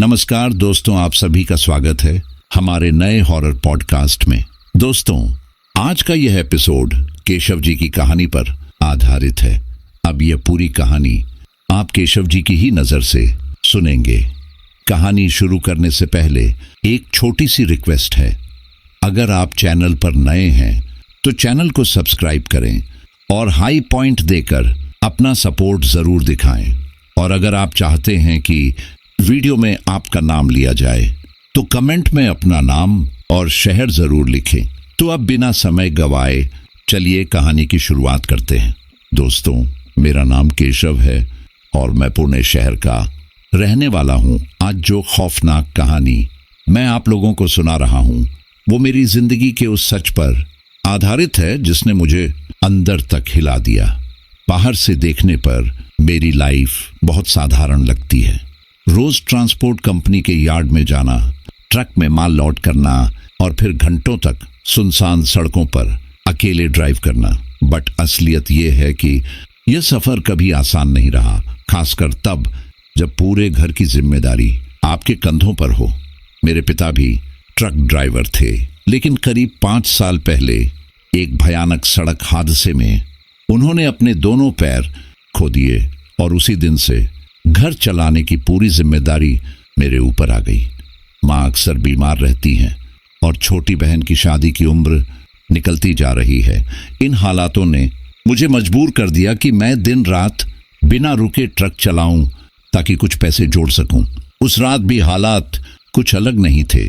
नमस्कार दोस्तों, आप सभी का स्वागत है हमारे नए हॉरर पॉडकास्ट में। दोस्तों, आज का यह एपिसोड केशव जी की कहानी पर आधारित है। अब यह पूरी कहानी आप केशव जी की ही नजर से सुनेंगे। कहानी शुरू करने से पहले एक छोटी सी रिक्वेस्ट है। अगर आप चैनल पर नए हैं तो चैनल को सब्सक्राइब करें और हाई पॉइंट देकर अपना सपोर्ट जरूर दिखाएं। और अगर आप चाहते हैं कि वीडियो में आपका नाम लिया जाए तो कमेंट में अपना नाम और शहर जरूर लिखें। तो अब बिना समय गवाए चलिए कहानी की शुरुआत करते हैं। दोस्तों, मेरा नाम केशव है और मैं पुणे शहर का रहने वाला हूं। आज जो खौफनाक कहानी मैं आप लोगों को सुना रहा हूं वो मेरी जिंदगी के उस सच पर आधारित है जिसने मुझे अंदर तक हिला दिया। बाहर से देखने पर मेरी लाइफ बहुत साधारण लगती है। रोज ट्रांसपोर्ट कंपनी के यार्ड में जाना, ट्रक में माल लोड करना और फिर घंटों तक सुनसान सड़कों पर अकेले ड्राइव करना। बट असलियत ये है कि यह सफर कभी आसान नहीं रहा, खासकर तब जब पूरे घर की जिम्मेदारी आपके कंधों पर हो। मेरे पिता भी ट्रक ड्राइवर थे, लेकिन करीब 5 साल पहले एक भयानक सड़क हादसे में उन्होंने अपने दोनों पैर खो दिए और उसी दिन से घर चलाने की पूरी जिम्मेदारी मेरे ऊपर आ गई। माँ अक्सर बीमार रहती हैं और छोटी बहन की शादी की उम्र निकलती जा रही है। इन हालातों ने मुझे मजबूर कर दिया कि मैं दिन रात बिना रुके ट्रक चलाऊं ताकि कुछ पैसे जोड़ सकूं। उस रात भी हालात कुछ अलग नहीं थे।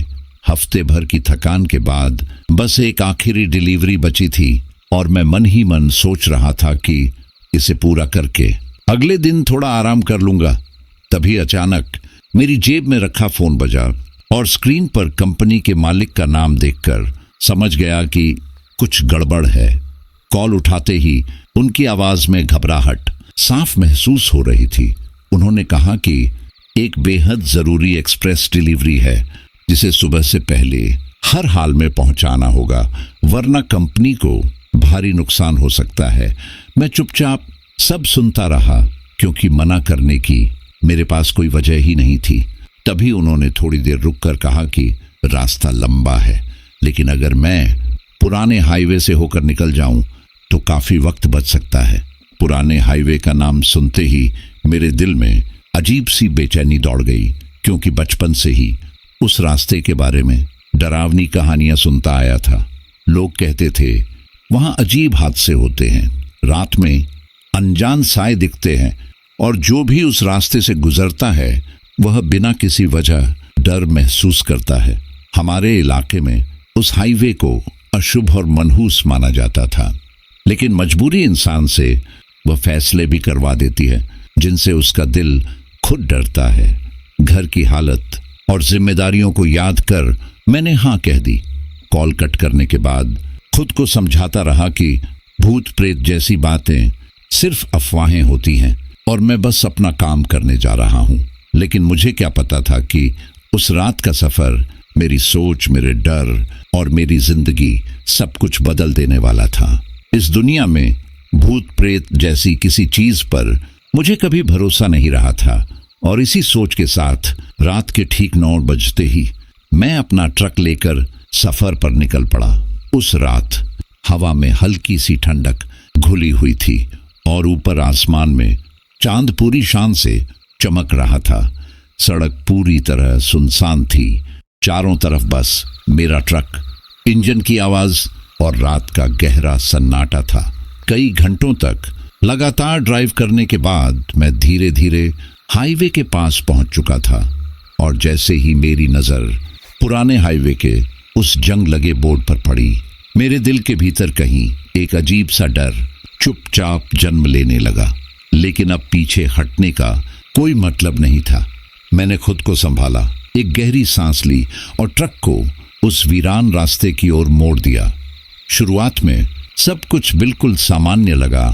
हफ्ते भर की थकान के बाद बस एक आखिरी डिलीवरी बची थी और मैं मन ही मन सोच रहा था कि इसे पूरा करके अगले दिन थोड़ा आराम कर लूंगा। तभी अचानक मेरी जेब में रखा फोन बजा और स्क्रीन पर कंपनी के मालिक का नाम देखकर समझ गया कि कुछ गड़बड़ है। कॉल उठाते ही उनकी आवाज में घबराहट साफ महसूस हो रही थी। उन्होंने कहा कि एक बेहद जरूरी एक्सप्रेस डिलीवरी है जिसे सुबह से पहले हर हाल में पहुंचाना होगा, वरना कंपनी को भारी नुकसान हो सकता है। मैं चुपचाप सब सुनता रहा क्योंकि मना करने की मेरे पास कोई वजह ही नहीं थी। तभी उन्होंने थोड़ी देर रुककर कहा कि रास्ता लंबा है, लेकिन अगर मैं पुराने हाईवे से होकर निकल जाऊं तो काफी वक्त बच सकता है। पुराने हाईवे का नाम सुनते ही मेरे दिल में अजीब सी बेचैनी दौड़ गई, क्योंकि बचपन से ही उस रास्ते के बारे में डरावनी कहानियां सुनता आया था। लोग कहते थे वहां अजीब हादसे होते हैं, रात में अनजान साए दिखते हैं और जो भी उस रास्ते से गुजरता है वह बिना किसी वजह डर महसूस करता है। हमारे इलाके में उस हाईवे को अशुभ और मनहूस माना जाता था, लेकिन मजबूरी इंसान से वह फैसले भी करवा देती है जिनसे उसका दिल खुद डरता है। घर की हालत और जिम्मेदारियों को याद कर मैंने हाँ कह दी। कॉल कट करने के बाद खुद को समझाता रहा कि भूत प्रेत जैसी बातें सिर्फ अफवाहें होती हैं और मैं बस अपना काम करने जा रहा हूं। लेकिन मुझे क्या पता था कि उस रात का सफर मेरी सोच, मेरे डर और मेरी जिंदगी सब कुछ बदल देने वाला था। इस दुनिया में भूत प्रेत जैसी किसी चीज पर मुझे कभी भरोसा नहीं रहा था और इसी सोच के साथ रात के ठीक 9 बजते ही मैं अपना ट्रक लेकर सफर पर निकल पड़ा। उस रात हवा में हल्की सी ठंडक घुली हुई थी और ऊपर आसमान में चांद पूरी शान से चमक रहा था। सड़क पूरी तरह सुनसान थी। चारों तरफ बस मेरा ट्रक, इंजन की आवाज और रात का गहरा सन्नाटा था। कई घंटों तक लगातार ड्राइव करने के बाद मैं धीरे धीरे हाईवे के पास पहुंच चुका था और जैसे ही मेरी नजर पुराने हाईवे के उस जंग लगे बोर्ड पर पड़ी, मेरे दिल के भीतर कहीं एक अजीब सा डर चुपचाप जन्म लेने लगा। लेकिन अब पीछे हटने का कोई मतलब नहीं था। मैंने खुद को संभाला, एक गहरी सांस ली और ट्रक को उस वीरान रास्ते की ओर मोड़ दिया। शुरुआत में सब कुछ बिल्कुल सामान्य लगा।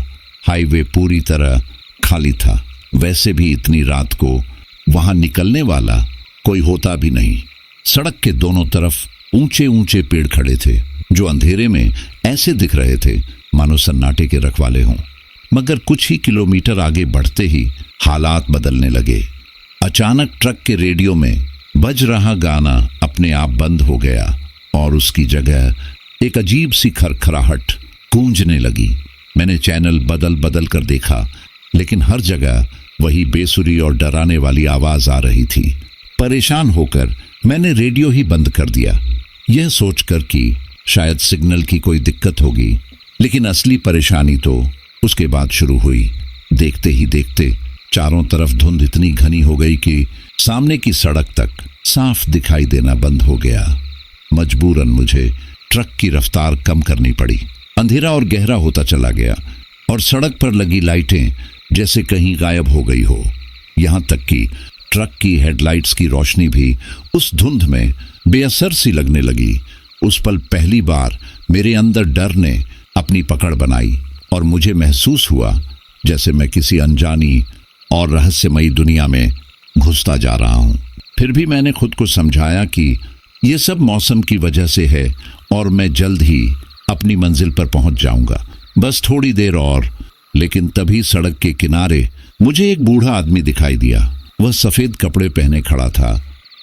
हाईवे पूरी तरह खाली था। वैसे भी इतनी रात को वहां निकलने वाला कोई होता भी नहीं। सड़क के दोनों तरफ ऊंचे ऊंचे पेड़ खड़े थे जो अंधेरे में ऐसे दिख रहे थे मानो सन्नाटे के रखवाले हों। मगर कुछ ही किलोमीटर आगे बढ़ते ही हालात बदलने लगे। अचानक ट्रक के रेडियो में बज रहा गाना अपने आप बंद हो गया और उसकी जगह एक अजीब सी खरखराहट गूंजने लगी। मैंने चैनल बदल बदल कर देखा, लेकिन हर जगह वही बेसुरी और डराने वाली आवाज आ रही थी। परेशान होकर मैंने रेडियो ही बंद कर दिया, यह सोचकर कि शायद सिग्नल की कोई दिक्कत होगी। लेकिन असली परेशानी तो उसके बाद शुरू हुई। देखते ही देखते चारों तरफ धुंध इतनी घनी हो गई कि सामने की सड़क तक साफ दिखाई देना बंद हो गया। मजबूरन मुझे ट्रक की रफ्तार कम करनी पड़ी। अंधेरा और गहरा होता चला गया और सड़क पर लगी लाइटें जैसे कहीं गायब हो गई हो। यहाँ तक कि ट्रक की हेडलाइट्स की रोशनी भी उस धुंध में बेअसर सी लगने लगी। उस पल पहली बार मेरे अंदर डर ने अपनी पकड़ बनाई और मुझे महसूस हुआ जैसे मैं किसी अनजानी और रहस्यमयी दुनिया में घुसता जा रहा हूं। फिर भी मैंने खुद को समझाया कि यह सब मौसम की वजह से है और मैं जल्द ही अपनी मंजिल पर पहुंच जाऊंगा, बस थोड़ी देर और। लेकिन तभी सड़क के किनारे मुझे एक बूढ़ा आदमी दिखाई दिया। वह सफेद कपड़े पहने खड़ा था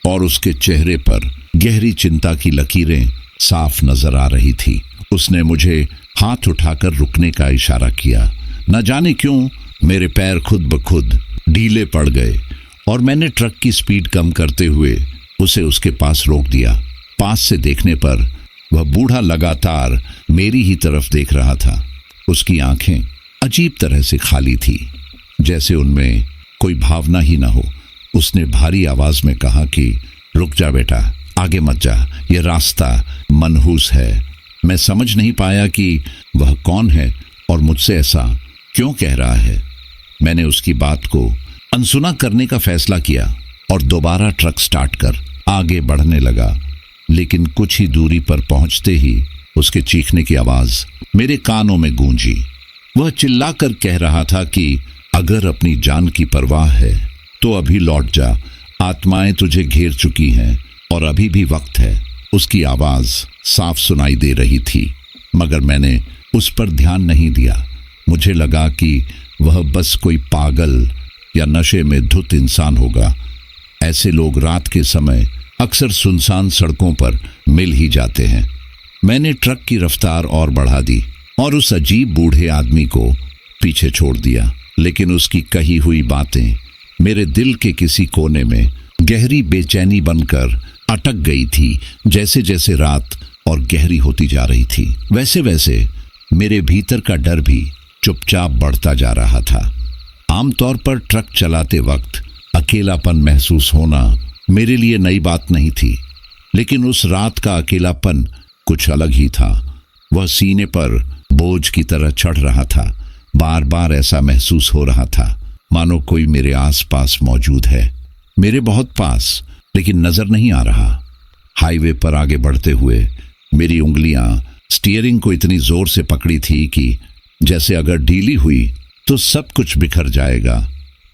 और उसके चेहरे पर गहरी चिंता की लकीरें साफ नजर आ रही थी। उसने मुझे हाथ उठाकर रुकने का इशारा किया। न जाने क्यों मेरे पैर खुद ब खुद ढीले पड़ गए और मैंने ट्रक की स्पीड कम करते हुए उसे उसके पास रोक दिया। पास से देखने पर वह बूढ़ा लगातार मेरी ही तरफ देख रहा था। उसकी आंखें अजीब तरह से खाली थी, जैसे उनमें कोई भावना ही न हो। उसने भारी आवाज में कहा कि रुक जा बेटा, आगे मत जा, यह रास्ता मनहूस है। मैं समझ नहीं पाया कि वह कौन है और मुझसे ऐसा क्यों कह रहा है। मैंने उसकी बात को अनसुना करने का फैसला किया और दोबारा ट्रक स्टार्ट कर आगे बढ़ने लगा। लेकिन कुछ ही दूरी पर पहुंचते ही उसके चीखने की आवाज मेरे कानों में गूंजी। वह चिल्लाकर कह रहा था कि अगर अपनी जान की परवाह है तो अभी लौट जा, आत्माएं तुझे घेर चुकी हैं और अभी भी वक्त है। उसकी आवाज साफ सुनाई दे रही थी, मगर मैंने उस पर ध्यान नहीं दिया। मुझे लगा कि वह बस कोई पागल या नशे में धुत इंसान होगा। ऐसे लोग रात के समय अक्सर सुनसान सड़कों पर मिल ही जाते हैं। मैंने ट्रक की रफ्तार और बढ़ा दी और उस अजीब बूढ़े आदमी को पीछे छोड़ दिया। लेकिन उसकी कही हुई बातें मेरे दिल के किसी कोने में गहरी बेचैनी बनकर अटक गई थी। जैसे जैसे रात और गहरी होती जा रही थी, वैसे वैसे मेरे भीतर का डर भी चुपचाप बढ़ता जा रहा था। आमतौर पर ट्रक चलाते वक्त अकेलापन महसूस होना मेरे लिए नई बात नहीं थी, लेकिन उस रात का अकेलापन कुछ अलग ही था। वह सीने पर बोझ की तरह चढ़ रहा था। बार बार ऐसा महसूस हो रहा था मानो कोई मेरे आसपास मौजूद है, मेरे बहुत पास, लेकिन नजर नहीं आ रहा। हाईवे पर आगे बढ़ते हुए मेरी उंगलियां स्टीयरिंग को इतनी जोर से पकड़ी थी कि जैसे अगर ढीली हुई तो सब कुछ बिखर जाएगा।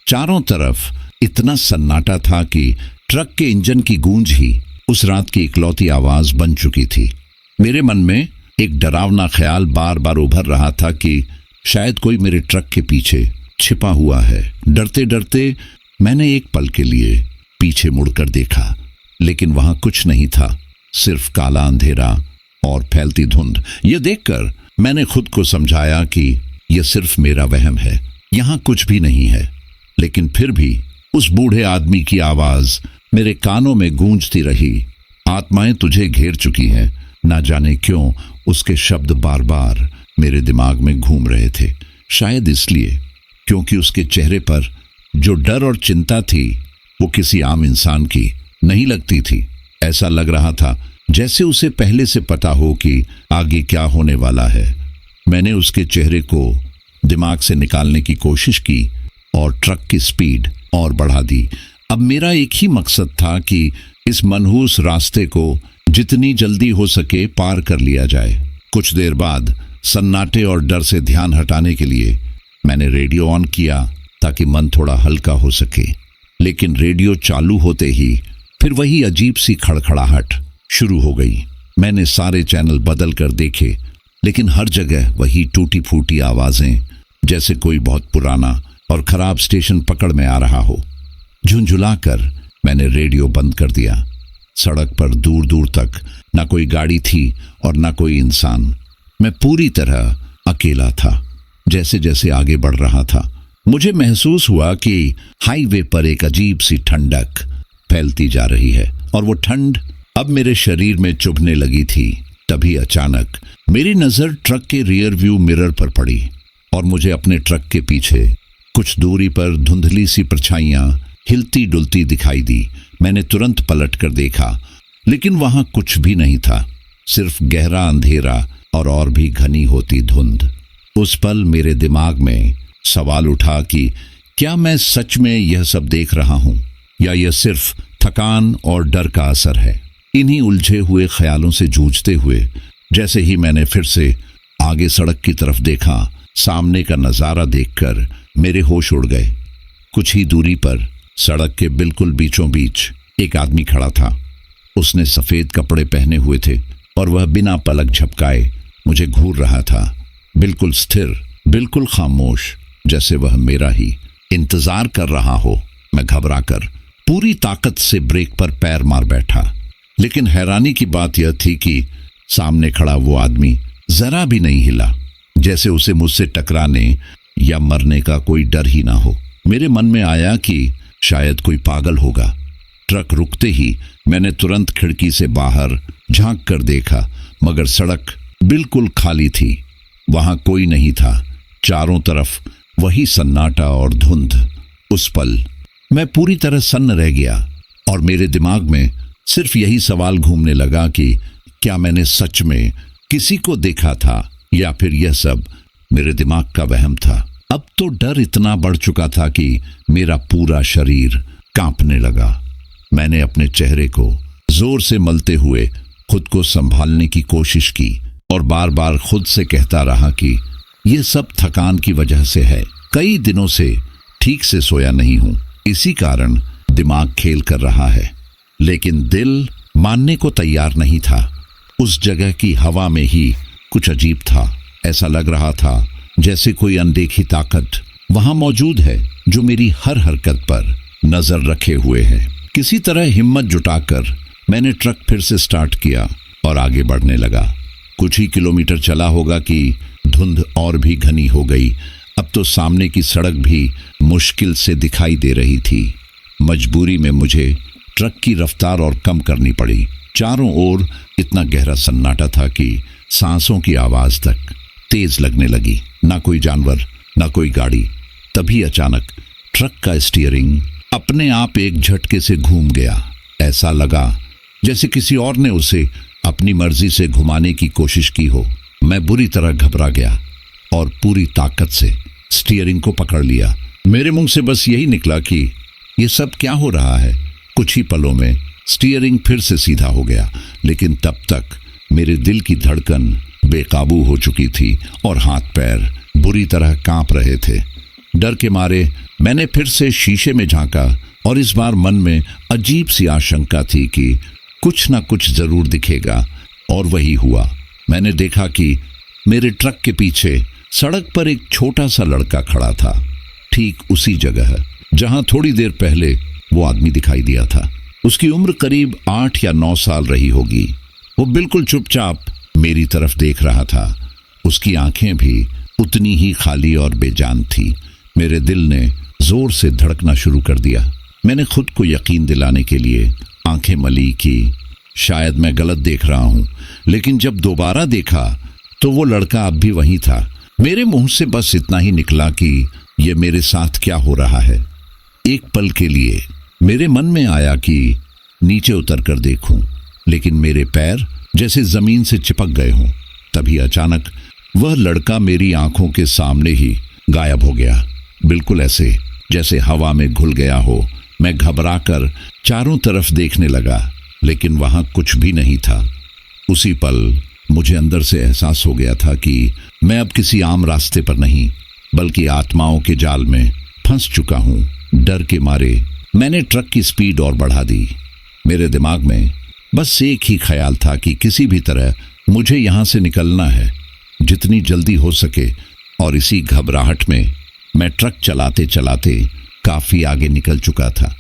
चारों तरफ इतना सन्नाटा था कि ट्रक के इंजन की गूंज ही उस रात की इकलौती आवाज बन चुकी थी। मेरे मन में एक डरावना ख्याल बार बार उभर रहा था कि शायद कोई मेरे ट्रक के पीछे छिपा हुआ है। डरते डरते मैंने एक पल के लिए पीछे मुड़कर देखा, लेकिन वहां कुछ नहीं था, सिर्फ काला अंधेरा और फैलती धुंध। यह देखकर मैंने खुद को समझाया कि यह सिर्फ मेरा वहम है, यहां कुछ भी नहीं है। लेकिन फिर भी उस बूढ़े आदमी की आवाज मेरे कानों में गूंजती रही। आत्माएं तुझे घेर चुकी हैं। ना जाने क्यों उसके शब्द बार बार मेरे दिमाग में घूम रहे थे। शायद इसलिए क्योंकि उसके चेहरे पर जो डर और चिंता थी वो किसी आम इंसान की नहीं लगती थी। ऐसा लग रहा था जैसे उसे पहले से पता हो कि आगे क्या होने वाला है। मैंने उसके चेहरे को दिमाग से निकालने की कोशिश की और ट्रक की स्पीड और बढ़ा दी। अब मेरा एक ही मकसद था कि इस मनहूस रास्ते को जितनी जल्दी हो सके पार कर लिया जाए। कुछ देर बाद सन्नाटे और डर से ध्यान हटाने के लिए मैंने रेडियो ऑन किया ताकि मन थोड़ा हल्का हो सके। लेकिन रेडियो चालू होते ही फिर वही अजीब सी खड़खड़ाहट शुरू हो गई। मैंने सारे चैनल बदल कर देखे, लेकिन हर जगह वही टूटी फूटी आवाजें, जैसे कोई बहुत पुराना और खराब स्टेशन पकड़ में आ रहा हो। झुंझुलाकर मैंने रेडियो बंद कर दिया। सड़क पर दूर दूर तक ना कोई गाड़ी थी और ना कोई इंसान। मैं पूरी तरह अकेला था। जैसे जैसे आगे बढ़ रहा था, मुझे महसूस हुआ कि हाईवे पर एक अजीब सी ठंडक फैलती जा रही है और वो ठंड अब मेरे शरीर में चुभने लगी थी। तभी अचानक मेरी नजर ट्रक के रियर व्यू मिरर पर पड़ी और मुझे अपने ट्रक के पीछे कुछ दूरी पर धुंधली सी परछाइयां हिलती डुलती दिखाई दी। मैंने तुरंत पलट कर देखा, लेकिन वहां कुछ भी नहीं था, सिर्फ गहरा अंधेरा और भी घनी होती धुंध। उस पल मेरे दिमाग में सवाल उठा कि क्या मैं सच में यह सब देख रहा हूं या यह सिर्फ थकान और डर का असर है। इन्हीं उलझे हुए ख्यालों से जूझते हुए जैसे ही मैंने फिर से आगे सड़क की तरफ देखा, सामने का नजारा देखकर मेरे होश उड़ गए। कुछ ही दूरी पर सड़क के बिल्कुल बीचों बीच एक आदमी खड़ा था। उसने सफेद कपड़े पहने हुए थे और वह बिना पलक झपकाए मुझे घूर रहा था, बिल्कुल स्थिर, बिल्कुल खामोश, जैसे वह मेरा ही इंतजार कर रहा हो। मैं घबराकर पूरी ताकत से ब्रेक पर पैर मार बैठा, लेकिन हैरानी की बात यह थी कि सामने खड़ा वो आदमी जरा भी नहीं हिला, जैसे उसे मुझसे टकराने या मरने का कोई डर ही ना हो। मेरे मन में आया कि शायद कोई पागल होगा। ट्रक रुकते ही मैंने तुरंत खिड़की से बाहर झांक कर देखा, मगर सड़क बिल्कुल खाली थी। वहां कोई नहीं था, चारों तरफ वही सन्नाटा और धुंध। उस पल मैं पूरी तरह सन्न रह गया और मेरे दिमाग में सिर्फ यही सवाल घूमने लगा कि क्या मैंने सच में किसी को देखा था या फिर यह सब मेरे दिमाग का वहम था। अब तो डर इतना बढ़ चुका था कि मेरा पूरा शरीर कांपने लगा। मैंने अपने चेहरे को जोर से मलते हुए खुद को संभालने की कोशिश की और बार बार खुद से कहता रहा कि यह सब थकान की वजह से है। कई दिनों से ठीक से सोया नहीं हूं, इसी कारण दिमाग खेल कर रहा है। लेकिन दिल मानने को तैयार नहीं था। उस जगह की हवा में ही कुछ अजीब था। ऐसा लग रहा था जैसे कोई अनदेखी ताकत वहां मौजूद है जो मेरी हर हरकत पर नजर रखे हुए है। किसी तरह हिम्मत जुटाकर मैंने ट्रक फिर से स्टार्ट किया और आगे बढ़ने लगा। कुछ ही किलोमीटर चला होगा कि धुंध और भी घनी हो गई। अब तो सामने की सड़क भी मुश्किल से दिखाई दे रही थी। मजबूरी में मुझे ट्रक की रफ्तार और कम करनी पड़ी। चारों ओर इतना गहरा सन्नाटा था कि सांसों की आवाज तक तेज लगने लगी। ना कोई जानवर, ना कोई गाड़ी। तभी अचानक ट्रक का स्टीयरिंग अपने आप एक झटके से घूम गया। ऐसा लगा जैसे किसी और ने उसे अपनी मर्जी से घुमाने की कोशिश की हो। मैं बुरी तरह घबरा गया और पूरी ताकत से स्टीयरिंग को पकड़ लिया। मेरे मुंह से बस यही निकला कि ये सब क्या हो रहा है। कुछ ही पलों में स्टीयरिंग फिर से सीधा हो गया, लेकिन तब तक मेरे दिल की धड़कन बेकाबू हो चुकी थी और हाथ पैर बुरी तरह कांप रहे थे। डर के मारे मैंने फिर से शीशे में झांका और इस बार मन में अजीब सी आशंका थी कि कुछ ना कुछ जरूर दिखेगा, और वही हुआ। मैंने देखा कि मेरे ट्रक के पीछे सड़क पर एक छोटा सा लड़का खड़ा था, ठीक उसी जगह जहां थोड़ी देर पहले वो आदमी दिखाई दिया था। उसकी उम्र करीब 8 या 9 साल रही होगी। वो बिल्कुल चुपचाप मेरी तरफ देख रहा था। उसकी आंखें भी उतनी ही खाली और बेजान थी। मेरे दिल ने जोर से धड़कना शुरू कर दिया। मैंने खुद को यकीन दिलाने के लिए आंखें मली कि शायद मैं गलत देख रहा हूं, लेकिन जब दोबारा देखा तो वो लड़का अब भी वहीं था। मेरे मुंह से बस इतना ही निकला कि ये मेरे साथ क्या हो रहा है। एक पल के लिए मेरे मन में आया कि नीचे उतर कर देखूं, लेकिन मेरे पैर जैसे जमीन से चिपक गए हों। तभी अचानक वह लड़का मेरी आंखों के सामने ही गायब हो गया, बिल्कुल ऐसे जैसे हवा में घुल गया हो। मैं घबराकर चारों तरफ देखने लगा, लेकिन वहां कुछ भी नहीं था। उसी पल मुझे अंदर से एहसास हो गया था कि मैं अब किसी आम रास्ते पर नहीं, बल्कि आत्माओं के जाल में फंस चुका हूं। डर के मारे मैंने ट्रक की स्पीड और बढ़ा दी। मेरे दिमाग में बस एक ही ख्याल था कि किसी भी तरह मुझे यहां से निकलना है, जितनी जल्दी हो सके। और इसी घबराहट में मैं ट्रक चलाते चलाते काफी आगे निकल चुका था।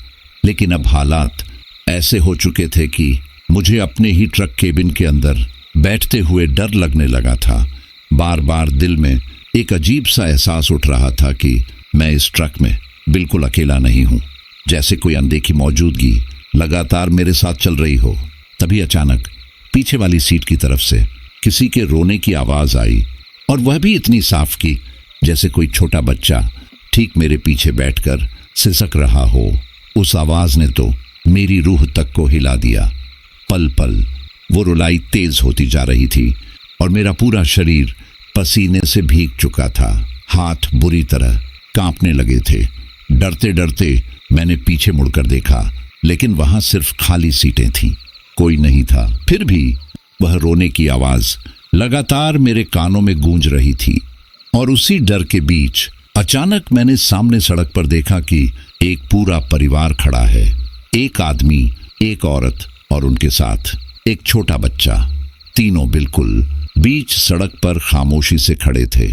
लेकिन अब हालात ऐसे हो चुके थे कि मुझे अपने ही ट्रक केबिन के अंदर बैठते हुए डर लगने लगा था। बार बार दिल में एक अजीब सा एहसास उठ रहा था कि मैं इस ट्रक में बिल्कुल अकेला नहीं हूं, जैसे कोई अनदेखी मौजूदगी लगातार मेरे साथ चल रही हो। तभी अचानक पीछे वाली सीट की तरफ से किसी के रोने की आवाज आई, और वह भी इतनी साफ की जैसे कोई छोटा बच्चा ठीक मेरे पीछे बैठकर सिसक रहा हो। उस आवाज ने तो मेरी रूह तक को हिला दिया। पल पल वो रुलाई तेज होती जा रही थी और मेरा पूरा शरीर पसीने से भीग चुका था। हाथ बुरी तरह कांपने लगे थे। डरते डरते मैंने पीछे मुड़कर देखा, लेकिन वहां सिर्फ खाली सीटें थीं, कोई नहीं था। फिर भी वह रोने की आवाज लगातार मेरे कानों में गूंज रही थी। और उसी डर के बीच अचानक मैंने सामने सड़क पर देखा कि एक पूरा परिवार खड़ा है। एक आदमी, एक औरत और उनके साथ एक छोटा बच्चा। तीनों बिल्कुल बीच सड़क पर खामोशी से खड़े थे।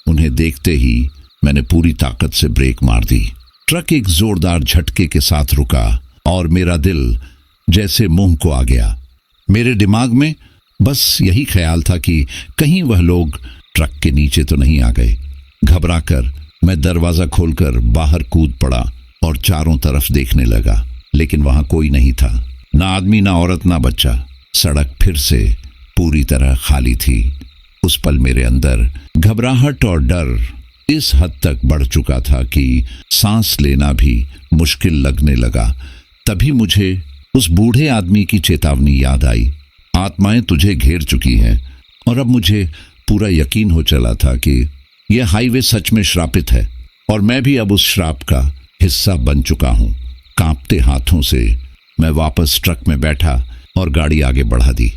उन्हें देखते ही मैंने पूरी ताकत से ब्रेक मार दी। ट्रक एक जोरदार झटके के साथ रुका और मेरा दिल जैसे मुंह को आ गया। मेरे दिमाग में बस यही ख्याल था कि कहीं वह लोग ट्रक के नीचे तो नहीं आ गए। घबराकर मैं दरवाजा खोलकर बाहर कूद पड़ा और चारों तरफ देखने लगा, लेकिन वहां कोई नहीं था। ना आदमी, ना औरत, ना बच्चा। सड़क फिर से पूरी तरह खाली थी। उस पल मेरे अंदर घबराहट और डर इस हद तक बढ़ चुका था कि सांस लेना भी मुश्किल लगने लगा। तभी मुझे उस बूढ़े आदमी की चेतावनी याद आई, आत्माएं तुझे घेर चुकी हैं। और अब मुझे पूरा यकीन हो चला था कि यह हाईवे सच में श्रापित है और मैं भी अब उस श्राप का हिस्सा बन चुका हूं। कांपते हाथों से मैं वापस ट्रक में बैठा और गाड़ी आगे बढ़ा दी।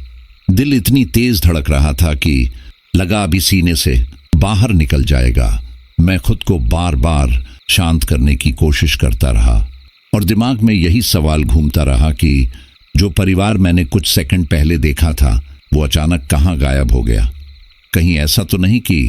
दिल इतनी तेज धड़क रहा था कि लगा अभी सीने से बाहर निकल जाएगा। मैं खुद को बार बार शांत करने की कोशिश करता रहा और दिमाग में यही सवाल घूमता रहा कि जो परिवार मैंने कुछ सेकंड पहले देखा था वो अचानक कहां गायब हो गया। कहीं ऐसा तो नहीं कि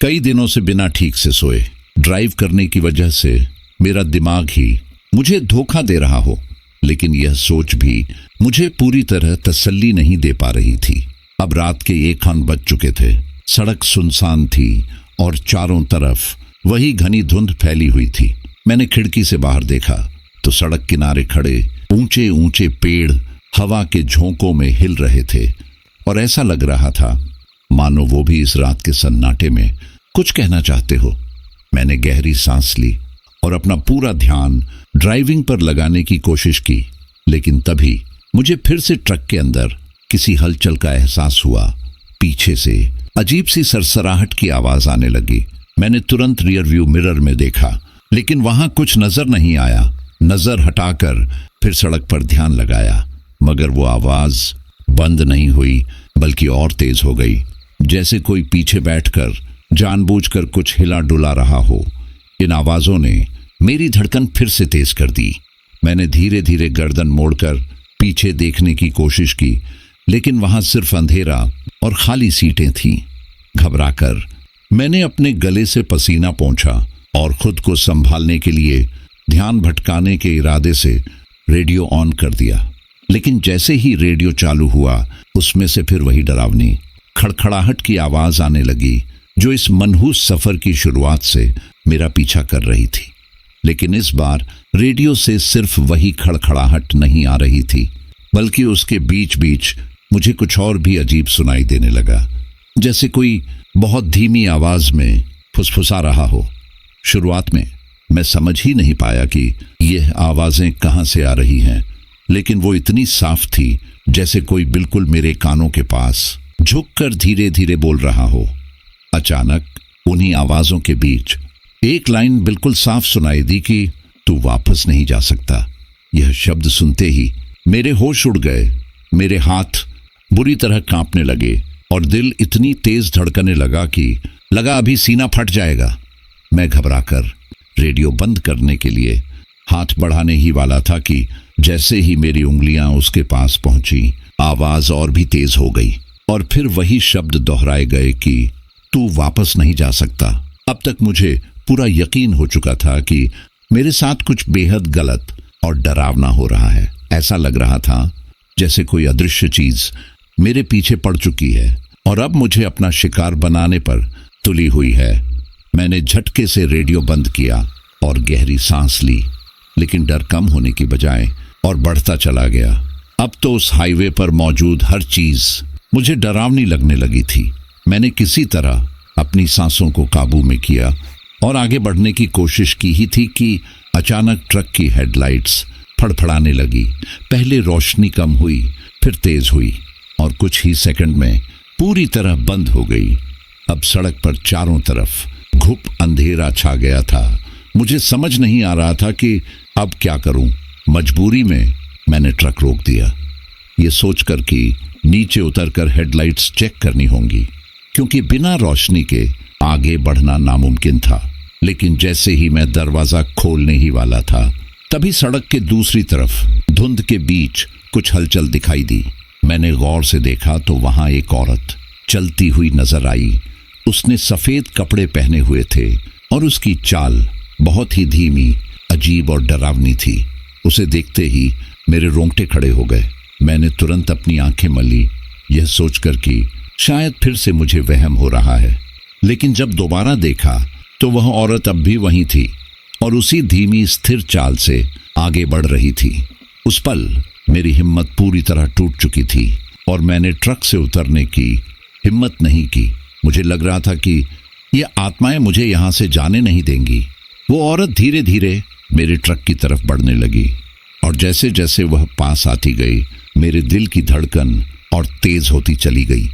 कई दिनों से बिना ठीक से सोए ड्राइव करने की वजह से मेरा दिमाग ही मुझे धोखा दे रहा हो। लेकिन यह सोच भी मुझे पूरी तरह तसल्ली नहीं दे पा रही थी। अब रात के 1 बज चुके थे। सड़क सुनसान थी और चारों तरफ वही घनी धुंध फैली हुई थी। मैंने खिड़की से बाहर देखा तो सड़क किनारे खड़े ऊंचे ऊंचे पेड़ हवा के झोंकों में हिल रहे थे और ऐसा लग रहा था मानो वो भी इस रात के सन्नाटे में कुछ कहना चाहते हो। मैंने गहरी सांस ली और अपना पूरा ध्यान ड्राइविंग पर लगाने की कोशिश की, लेकिन तभी मुझे फिर से ट्रक के अंदर किसी हलचल का एहसास हुआ। पीछे से अजीब सी सरसराहट की आवाज आने लगी। मैंने तुरंत रियर व्यू मिरर में देखा, लेकिन वहां कुछ नजर नहीं आया। नजर हटाकर फिर सड़क पर ध्यान लगाया, मगर वो आवाज बंद नहीं हुई बल्कि और तेज हो गई, जैसे कोई पीछे बैठकर जानबूझकर कुछ हिला डुला रहा हो। इन आवाजों ने मेरी धड़कन फिर से तेज कर दी। मैंने धीरे धीरे गर्दन मोड़कर पीछे देखने की कोशिश की, लेकिन वहां सिर्फ अंधेरा और खाली सीटें थीं। घबराकर मैंने अपने गले से पसीना पोंछा और खुद को संभालने के लिए ध्यान भटकाने के इरादे से रेडियो ऑन कर दिया। लेकिन जैसे ही रेडियो चालू हुआ, उसमें से फिर वही डरावनी खड़खड़ाहट की आवाज आने लगी जो इस मनहूस सफर की शुरुआत से मेरा पीछा कर रही थी। लेकिन इस बार रेडियो से सिर्फ वही खड़खड़ाहट नहीं आ रही थी, बल्कि उसके बीच बीच मुझे कुछ और भी अजीब सुनाई देने लगा, जैसे कोई बहुत धीमी आवाज में फुसफुसा रहा हो। शुरुआत में मैं समझ ही नहीं पाया कि यह आवाजें कहां से आ रही हैं, लेकिन वो इतनी साफ थी जैसे कोई बिल्कुल मेरे कानों के पास झुककर धीरे धीरे बोल रहा हो। अचानक उन्हीं आवाजों के बीच एक लाइन बिल्कुल साफ सुनाई दी कि तू वापस नहीं जा सकता। यह शब्द सुनते ही मेरे होश उड़ गए। मेरे हाथ बुरी तरह कांपने लगे और दिल इतनी तेज धड़कने लगा कि लगा अभी सीना फट जाएगा। मैं घबराकर रेडियो बंद करने के लिए हाथ बढ़ाने ही वाला था कि जैसे ही मेरी उंगलियां उसके पास पहुंची, आवाज और भी तेज हो गई और फिर वही शब्द दोहराए गए कि तू वापस नहीं जा सकता। अब तक मुझे पूरा यकीन हो चुका था कि मेरे साथ कुछ बेहद गलत और डरावना हो रहा है। ऐसा लग रहा था जैसे कोई अदृश्य चीज मेरे पीछे पड़ चुकी है और अब मुझे अपना शिकार बनाने पर तुली हुई है। मैंने झटके से रेडियो बंद किया और गहरी सांस ली, लेकिन डर कम होने की बजाय और बढ़ता चला गया। अब तो उस हाईवे पर मौजूद हर चीज मुझे डरावनी लगने लगी थी। मैंने किसी तरह अपनी सांसों को काबू में किया और आगे बढ़ने की कोशिश की ही थी कि अचानक ट्रक की हेडलाइट्स फड़फड़ाने लगी। पहले रोशनी कम हुई, फिर तेज हुई और कुछ ही सेकंड में पूरी तरह बंद हो गई। अब सड़क पर चारों तरफ घुप अंधेरा छा गया था। मुझे समझ नहीं आ रहा था कि अब क्या करूं। मजबूरी में मैंने ट्रक रोक दिया, ये सोचकर कि नीचे उतरकर हेडलाइट्स चेक करनी होंगी, क्योंकि बिना रोशनी के आगे बढ़ना नामुमकिन था। लेकिन जैसे ही मैं दरवाजा खोलने ही वाला था, तभी सड़क के दूसरी तरफ धुंध के बीच कुछ हलचल दिखाई दी। मैंने गौर से देखा तो वहां एक औरत चलती हुई नजर आई। उसने सफेद कपड़े पहने हुए थे और उसकी चाल बहुत ही धीमी, अजीब और डरावनी थी। उसे देखते ही मेरे रोंगटे खड़े हो गए। मैंने तुरंत अपनी आंखें मली, यह सोचकर कि शायद फिर से मुझे वहम हो रहा है। लेकिन जब दोबारा देखा तो वह औरत अब भी वहीं थी और उसी धीमी स्थिर चाल से आगे बढ़ रही थी। उस पल मेरी हिम्मत पूरी तरह टूट चुकी थी और मैंने ट्रक से उतरने की हिम्मत नहीं की। मुझे लग रहा था कि ये आत्माएं मुझे यहां से जाने नहीं देंगी। वो औरत धीरे धीरे मेरे ट्रक की तरफ बढ़ने लगी और जैसे जैसे वह पास आती गई, मेरे दिल की धड़कन और तेज होती चली गई।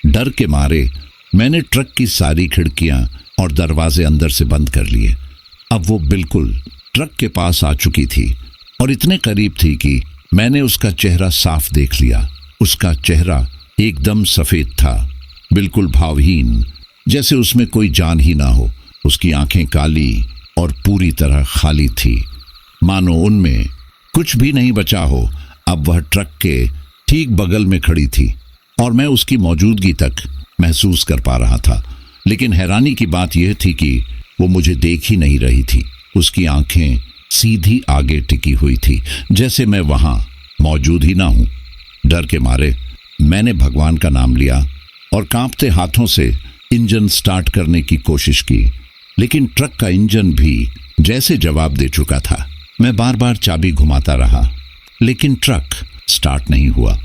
डर के मारे मैंने ट्रक की सारी खिड़कियां और दरवाजे अंदर से बंद कर लिए। अब वो बिल्कुल ट्रक के पास आ चुकी थी और इतने करीब थी कि मैंने उसका चेहरा साफ देख लिया। उसका चेहरा एकदम सफेद था, बिल्कुल भावहीन, जैसे उसमें कोई जान ही ना हो। उसकी आंखें काली और पूरी तरह खाली थी, मानो उनमें कुछ भी नहीं बचा हो। अब वह ट्रक के ठीक बगल में खड़ी थी और मैं उसकी मौजूदगी तक महसूस कर पा रहा था। लेकिन हैरानी की बात यह थी कि वो मुझे देख ही नहीं रही थी। उसकी आंखें सीधी आगे टिकी हुई थी, जैसे मैं वहां मौजूद ही ना हूं। डर के मारे मैंने भगवान का नाम लिया और कांपते हाथों से इंजन स्टार्ट करने की कोशिश की, लेकिन ट्रक का इंजन भी जैसे जवाब दे चुका था। मैं बार बार चाबी घुमाता रहा, लेकिन ट्रक स्टार्ट नहीं हुआ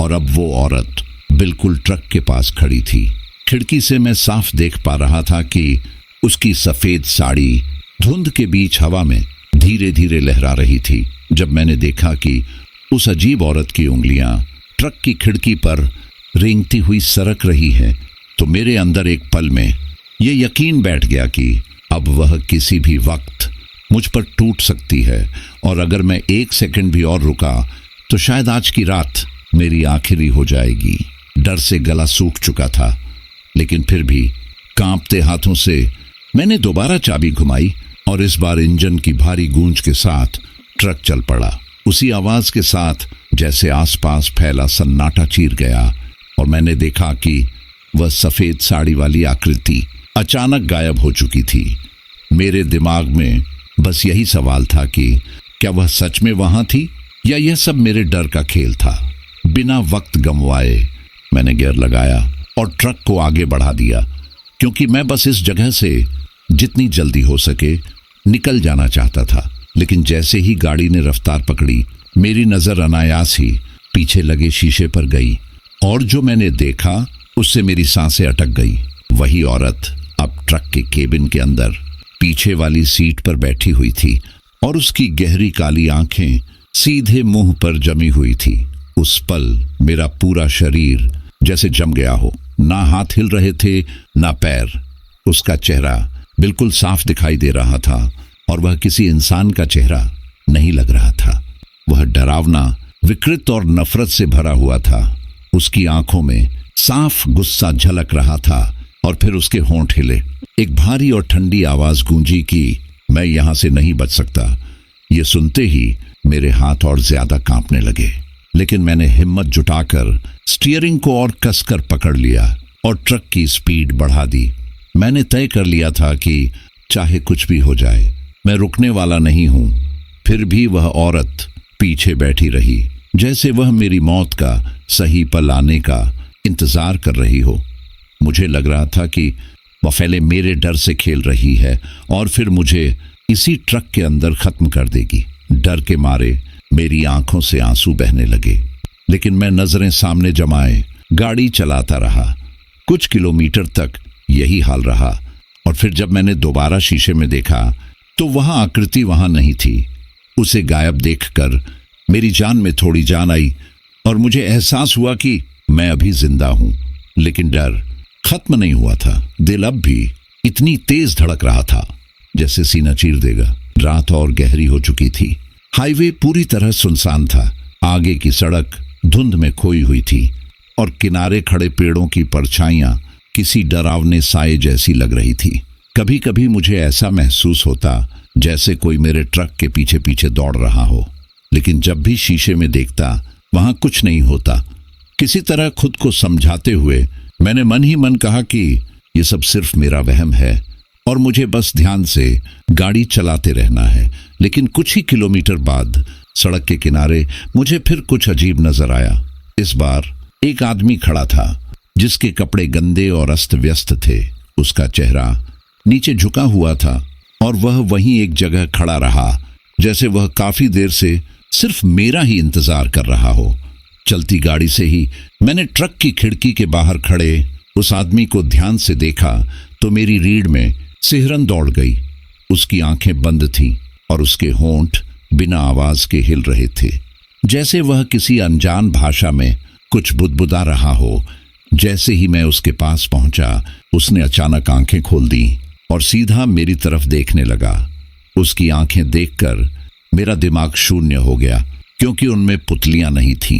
और अब वो औरत बिल्कुल ट्रक के पास खड़ी थी। खिड़की से मैं साफ देख पा रहा था कि उसकी सफेद साड़ी धुंध के बीच हवा में धीरे धीरे लहरा रही थी। जब मैंने देखा कि उस अजीब औरत की उंगलियां ट्रक की खिड़की पर रेंगती हुई सरक रही है, तो मेरे अंदर एक पल में यह यकीन बैठ गया कि अब वह किसी भी वक्त मुझ पर टूट सकती है और अगर मैं एक सेकंड भी और रुका तो शायद आज की रात मेरी आखिरी हो जाएगी। डर से गला सूख चुका था, लेकिन फिर भी कांपते हाथों से मैंने दोबारा चाबी घुमाई और इस बार इंजन की भारी गूंज के साथ ट्रक चल पड़ा। उसी आवाज के साथ जैसे आसपास फैला सन्नाटा चीर गया और मैंने देखा कि वह सफेद साड़ी वाली आकृति अचानक गायब हो चुकी थी। मेरे दिमाग में बस यही सवाल था कि क्या वह सच में वहां थी या यह सब मेरे डर का खेल था। बिना वक्त गंवाए मैंने गियर लगाया और ट्रक को आगे बढ़ा दिया, क्योंकि मैं बस इस जगह से जितनी जल्दी हो सके निकल जाना चाहता था। लेकिन जैसे ही गाड़ी ने रफ्तार पकड़ी, मेरी नजर अनायास ही पीछे लगे शीशे पर गई और जो मैंने देखा उससे मेरी सांसें अटक गई। वही औरत अब ट्रक के केबिन के अंदर पीछे वाली सीट पर बैठी हुई थी और उसकी गहरी काली आंखें सीधे मुंह पर जमी हुई थी। उस पल मेरा पूरा शरीर जैसे जम गया हो, ना हाथ हिल रहे थे ना पैर। उसका चेहरा बिल्कुल साफ दिखाई दे रहा था और वह किसी इंसान का चेहरा नहीं लग रहा था। वह डरावना, विकृत और नफरत से भरा हुआ था। उसकी आंखों में साफ गुस्सा झलक रहा था और फिर उसके होंठ हिले। एक भारी और ठंडी आवाज गूंजी कि मैं यहां से नहीं बच सकता। ये सुनते ही मेरे हाथ और ज्यादा कांपने लगे, लेकिन मैंने हिम्मत जुटाकर स्टीयरिंग को और कसकर पकड़ लिया और ट्रक की स्पीड बढ़ा दी। मैंने तय कर लिया था कि चाहे कुछ भी हो जाए, मैं रुकने वाला नहीं हूं। फिर भी वह औरत पीछे बैठी रही, जैसे वह मेरी मौत का सही पल आने का इंतजार कर रही हो। मुझे लग रहा था कि वह पहले मेरे डर से खेल रही है और फिर मुझे इसी ट्रक के अंदर खत्म कर देगी। डर के मारे मेरी आंखों से आंसू बहने लगे, लेकिन मैं नजरें सामने जमाए गाड़ी चलाता रहा। कुछ किलोमीटर तक यही हाल रहा और फिर जब मैंने दोबारा शीशे में देखा तो वह आकृति वहां नहीं थी। उसे गायब देखकर मेरी जान में थोड़ी जान आई और मुझे एहसास हुआ कि मैं अभी जिंदा हूं, लेकिन डर खत्म नहीं हुआ था। दिल अब भी इतनी तेज धड़क रहा था जैसे सीना चीर देगा। रात और गहरी हो चुकी थी। हाईवे पूरी तरह सुनसान था। आगे की सड़क धुंध में खोई हुई थी और किनारे खड़े पेड़ों की परछाइयां किसी डरावने साए जैसी लग रही थी। कभी कभी मुझे ऐसा महसूस होता जैसे कोई मेरे ट्रक के पीछे पीछे दौड़ रहा हो, लेकिन जब भी शीशे में देखता वहां कुछ नहीं होता। किसी तरह खुद को समझाते हुए मैंने मन ही मन कहा कि यह सब सिर्फ मेरा वहम है और मुझे बस ध्यान से गाड़ी चलाते रहना है। लेकिन कुछ ही किलोमीटर बाद सड़क के किनारे मुझे फिर कुछ अजीब नजर आया। इस बार एक आदमी खड़ा था जिसके कपड़े गंदे और अस्त व्यस्त थे। उसका चेहरा नीचे झुका हुआ था और वह वहीं एक जगह खड़ा रहा, जैसे वह काफी देर से सिर्फ मेरा ही इंतजार कर रहा हो। चलती गाड़ी से ही मैंने ट्रक की खिड़की के बाहर खड़े उस आदमी को ध्यान से देखा तो मेरी रीढ़ में सिहरन दौड़ गई। उसकी आंखें बंद थीं और उसके होंठ बिना आवाज के हिल रहे थे, जैसे वह किसी अनजान भाषा में कुछ बुदबुदा रहा हो। जैसे ही मैं उसके पास पहुंचा, उसने अचानक आंखें खोल दी और सीधा मेरी तरफ देखने लगा। उसकी आंखें देखकर मेरा दिमाग शून्य हो गया, क्योंकि उनमें पुतलियां नहीं थीं।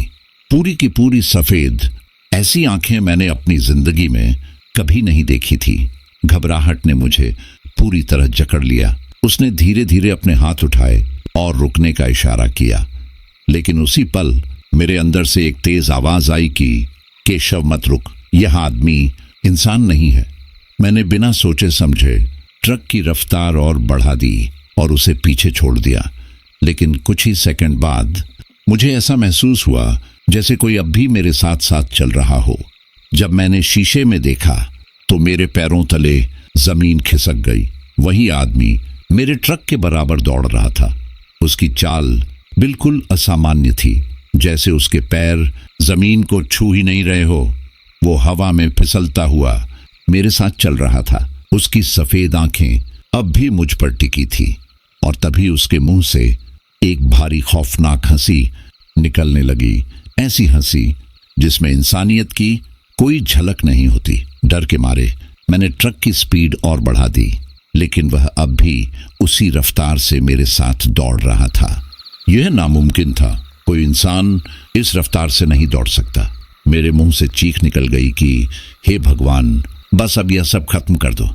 पूरी की पूरी सफेद ऐसी आंखें मैंने अपनी जिंदगी में कभी नहीं देखी थी। घबराहट ने मुझे पूरी तरह जकड़ लिया। उसने धीरे धीरे अपने हाथ उठाए और रुकने का इशारा किया, लेकिन उसी पल मेरे अंदर से एक तेज आवाज आई कि केशव मत रुक, यह आदमी इंसान नहीं है। मैंने बिना सोचे समझे ट्रक की रफ्तार और बढ़ा दी और उसे पीछे छोड़ दिया। लेकिन कुछ ही सेकंड बाद मुझे ऐसा महसूस हुआ जैसे कोई अब भी मेरे साथ साथ चल रहा हो। जब मैंने शीशे में देखा तो मेरे पैरों तले जमीन खिसक गई। वही आदमी मेरे ट्रक के बराबर दौड़ रहा था। उसकी चाल बिल्कुल असामान्य थी, जैसे उसके पैर जमीन को छू ही नहीं रहे हो। वो हवा में फिसलता हुआ मेरे साथ चल रहा था। उसकी सफेद आंखें अब भी मुझ पर टिकी थी और तभी उसके मुंह से एक भारी खौफनाक हंसी निकलने लगी। ऐसी हंसी जिसमें इंसानियत की कोई झलक नहीं होती। डर के मारे मैंने ट्रक की स्पीड और बढ़ा दी, लेकिन वह अब भी उसी रफ्तार से मेरे साथ दौड़ रहा था। यह नामुमकिन था। कोई इंसान इस रफ्तार से नहीं दौड़ सकता। मेरे मुंह से चीख निकल गई कि हे भगवान, बस अब यह सब खत्म कर दो।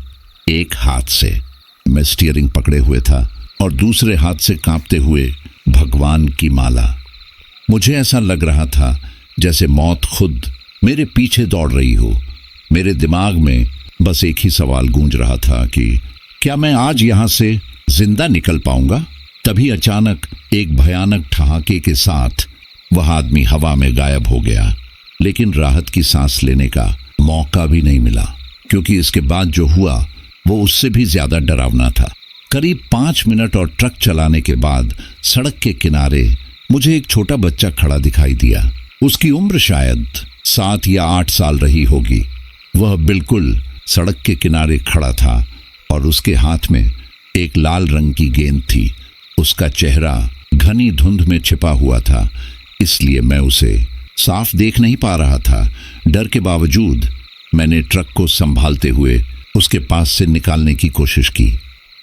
एक हाथ से मैं स्टीयरिंग पकड़े हुए था और दूसरे हाथ से कांपते हुए भगवान की माला। मुझे ऐसा लग रहा था जैसे मौत खुद मेरे पीछे दौड़ रही हो। मेरे दिमाग में बस एक ही सवाल गूंज रहा था कि क्या मैं आज यहां से जिंदा निकल पाऊंगा। तभी अचानक एक भयानक ठहाके के साथ वह आदमी हवा में गायब हो गया। लेकिन राहत की सांस लेने का मौका भी नहीं मिला, क्योंकि इसके बाद जो हुआ वो उससे भी ज्यादा डरावना था। करीब 5 मिनट और ट्रक चलाने के बाद सड़क के किनारे मुझे एक छोटा बच्चा खड़ा दिखाई दिया। उसकी उम्र शायद 7 या 8 साल रही होगी। वह बिल्कुल सड़क के किनारे खड़ा था और उसके हाथ में एक लाल रंग की गेंद थी। उसका चेहरा घनी धुंध में छिपा हुआ था, इसलिए मैं उसे साफ देख नहीं पा रहा था। डर के बावजूद मैंने ट्रक को संभालते हुए उसके पास से निकालने की कोशिश की,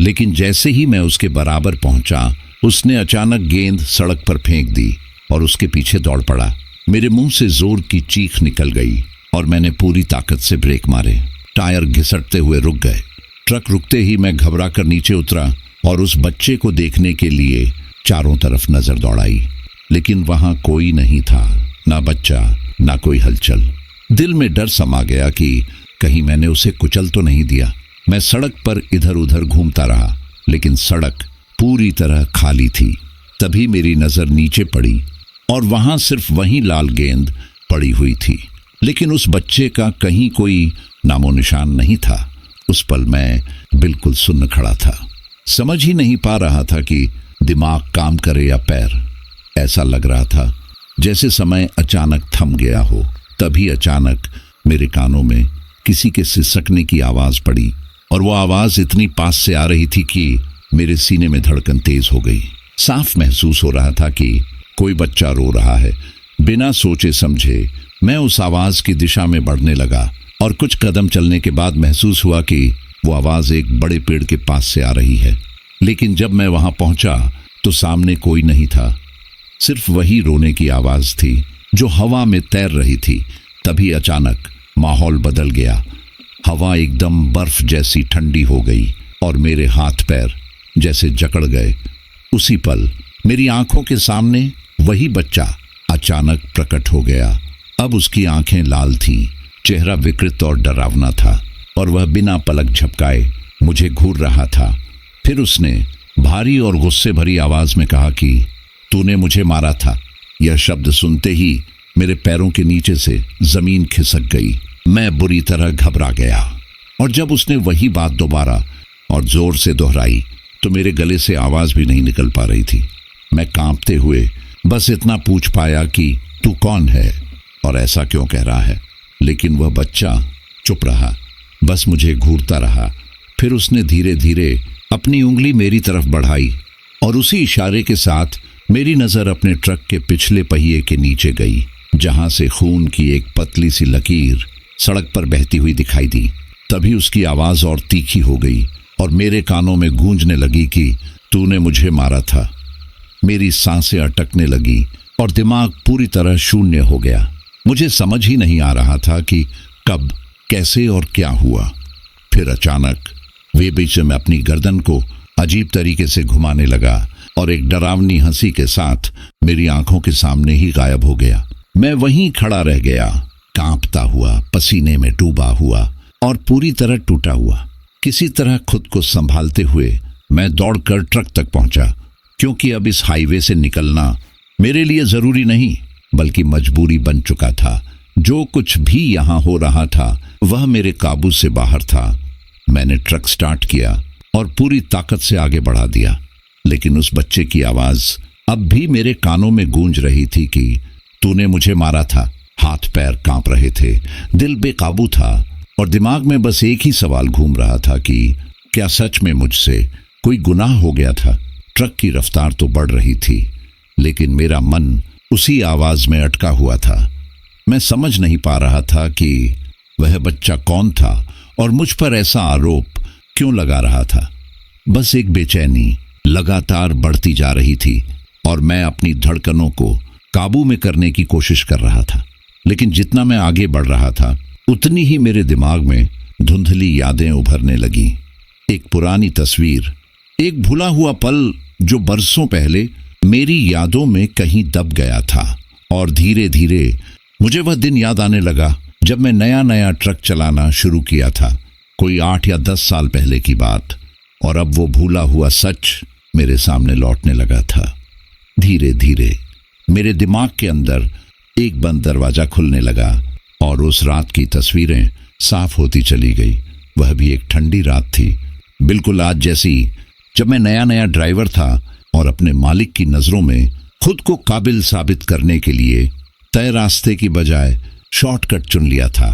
लेकिन जैसे ही मैं उसके बराबर पहुंचा, उसने अचानक गेंद सड़क पर फेंक दी और उसके पीछे दौड़ पड़ा। मेरे मुंह से जोर की चीख निकल गई और मैंने पूरी ताकत से ब्रेक मारे। टायर घिसटते हुए रुक गए। ट्रक रुकते ही मैं घबरा कर नीचे उतरा और उस बच्चे को देखने के लिए चारों तरफ नजर दौड़ाई, लेकिन वहां कोई नहीं था, ना बच्चा ना कोई हलचल। दिल में डर समा गया कि कहीं मैंने उसे कुचल तो नहीं दिया। मैं सड़क पर इधर उधर घूमता रहा, लेकिन सड़क पूरी तरह खाली थी। तभी मेरी नजर नीचे पड़ी और वहां सिर्फ वही लाल गेंद पड़ी हुई थी, लेकिन उस बच्चे का कहीं कोई नामो निशान नहीं था। उस पल मैं बिल्कुल सुन्न खड़ा था, समझ ही नहीं पा रहा था कि दिमाग काम करे या पैर। ऐसा लग रहा था जैसे समय अचानक थम गया हो। तभी अचानक मेरे कानों में किसी के सिसकने की आवाज पड़ी और वो आवाज इतनी पास से आ रही थी कि मेरे सीने में धड़कन तेज हो गई। साफ महसूस हो रहा था कि कोई बच्चा रो रहा है। बिना सोचे समझे मैं उस आवाज की दिशा में बढ़ने लगा और कुछ कदम चलने के बाद महसूस हुआ कि वो आवाज एक बड़े पेड़ के पास से आ रही है। लेकिन जब मैं वहां पहुंचा तो सामने कोई नहीं था, सिर्फ वही रोने की आवाज थी जो हवा में तैर रही थी। तभी अचानक माहौल बदल गया। हवा एकदम बर्फ जैसी ठंडी हो गई और मेरे हाथ पैर जैसे जकड़ गए। उसी पल मेरी आंखों के सामने वही बच्चा अचानक प्रकट हो गया। अब उसकी आंखें लाल थीं, चेहरा विकृत और डरावना था और वह बिना पलक झपकाए मुझे घूर रहा था। फिर उसने भारी और गुस्से भरी आवाज में कहा कि तूने मुझे मारा था। यह शब्द सुनते ही मेरे पैरों के नीचे से जमीन खिसक गई। मैं बुरी तरह घबरा गया और जब उसने वही बात दोबारा और जोर से दोहराई तो मेरे गले से आवाज भी नहीं निकल पा रही थी। मैं कांपते हुए बस इतना पूछ पाया कि तू कौन है और ऐसा क्यों कह रहा है। लेकिन वह बच्चा चुप रहा, बस मुझे घूरता रहा। फिर उसने धीरे धीरे अपनी उंगली मेरी तरफ बढ़ाई और उसी इशारे के साथ मेरी नजर अपने ट्रक के पिछले पहिए के नीचे गई, जहां से खून की एक पतली सी लकीर सड़क पर बहती हुई दिखाई दी। तभी उसकी आवाज और तीखी हो गई और मेरे कानों में गूंजने लगी कि तूने मुझे मारा था। मेरी सांसें अटकने लगी और दिमाग पूरी तरह शून्य हो गया। मुझे समझ ही नहीं आ रहा था कि कब, कैसे और क्या हुआ। फिर अचानक वे बीच में अपनी गर्दन को अजीब तरीके से घुमाने लगा और एक डरावनी हंसी के साथ मेरी आंखों के सामने ही गायब हो गया। मैं वहीं खड़ा रह गया, कांपता हुआ, पसीने में डूबा हुआ और पूरी तरह टूटा हुआ। किसी तरह खुद को संभालते हुए मैं दौड़कर ट्रक तक पहुंचा, क्योंकि अब इस हाईवे से निकलना मेरे लिए जरूरी नहीं बल्कि मजबूरी बन चुका था। जो कुछ भी यहां हो रहा था वह मेरे काबू से बाहर था। मैंने ट्रक स्टार्ट किया और पूरी ताकत से आगे बढ़ा दिया, लेकिन उस बच्चे की आवाज अब भी मेरे कानों में गूंज रही थी कि तूने मुझे मारा था। हाथ पैर कांप रहे थे, दिल बेकाबू था और दिमाग में बस एक ही सवाल घूम रहा था कि क्या सच में मुझसे कोई गुनाह हो गया था। ट्रक की रफ्तार तो बढ़ रही थी, लेकिन मेरा मन उसी आवाज में अटका हुआ था। मैं समझ नहीं पा रहा था कि वह बच्चा कौन था और मुझ पर ऐसा आरोप क्यों लगा रहा था। बस एक बेचैनी लगातार बढ़ती जा रही थी और मैं अपनी धड़कनों को काबू में करने की कोशिश कर रहा था। लेकिन जितना मैं आगे बढ़ रहा था उतनी ही मेरे दिमाग में धुंधली यादें उभरने लगी। एक पुरानी तस्वीर, एक भूला हुआ पल जो बरसों पहले मेरी यादों में कहीं दब गया था। और धीरे धीरे मुझे वह दिन याद आने लगा जब मैं नया नया ट्रक चलाना शुरू किया था, कोई 8 या 10 साल पहले की बात। और अब वो भूला हुआ सच मेरे सामने लौटने लगा था। धीरे धीरे मेरे दिमाग के अंदर एक बंद दरवाजा खुलने लगा और उस रात की तस्वीरें साफ होती चली गई। वह भी एक ठंडी रात थी, बिल्कुल आज जैसी, जब मैं नया नया ड्राइवर था और अपने मालिक की नजरों में खुद को काबिल साबित करने के लिए तय रास्ते की बजाय शॉर्टकट चुन लिया था।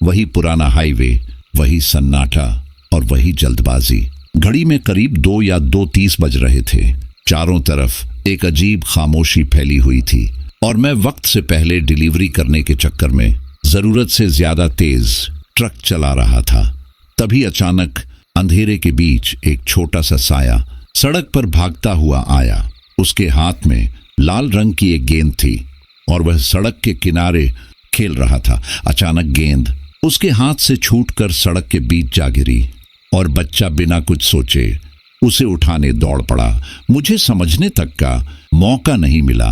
वही पुराना हाईवे, वही सन्नाटा और वही जल्दबाजी। घड़ी में करीब 2 या 2:30 बज रहे थे। चारों तरफ एक अजीब खामोशी फैली हुई थी और मैं वक्त से पहले डिलीवरी करने के चक्कर में जरूरत से ज्यादा तेज ट्रक चला रहा था। तभी अचानक अंधेरे के बीच एक छोटा सा साया सड़क पर भागता हुआ आया। उसके हाथ में लाल रंग की एक गेंद थी और वह सड़क के किनारे खेल रहा था। अचानक गेंद उसके हाथ से छूटकर सड़क के बीच जा गिरी और बच्चा बिना कुछ सोचे उसे उठाने दौड़ पड़ा। मुझे समझने तक का मौका नहीं मिला,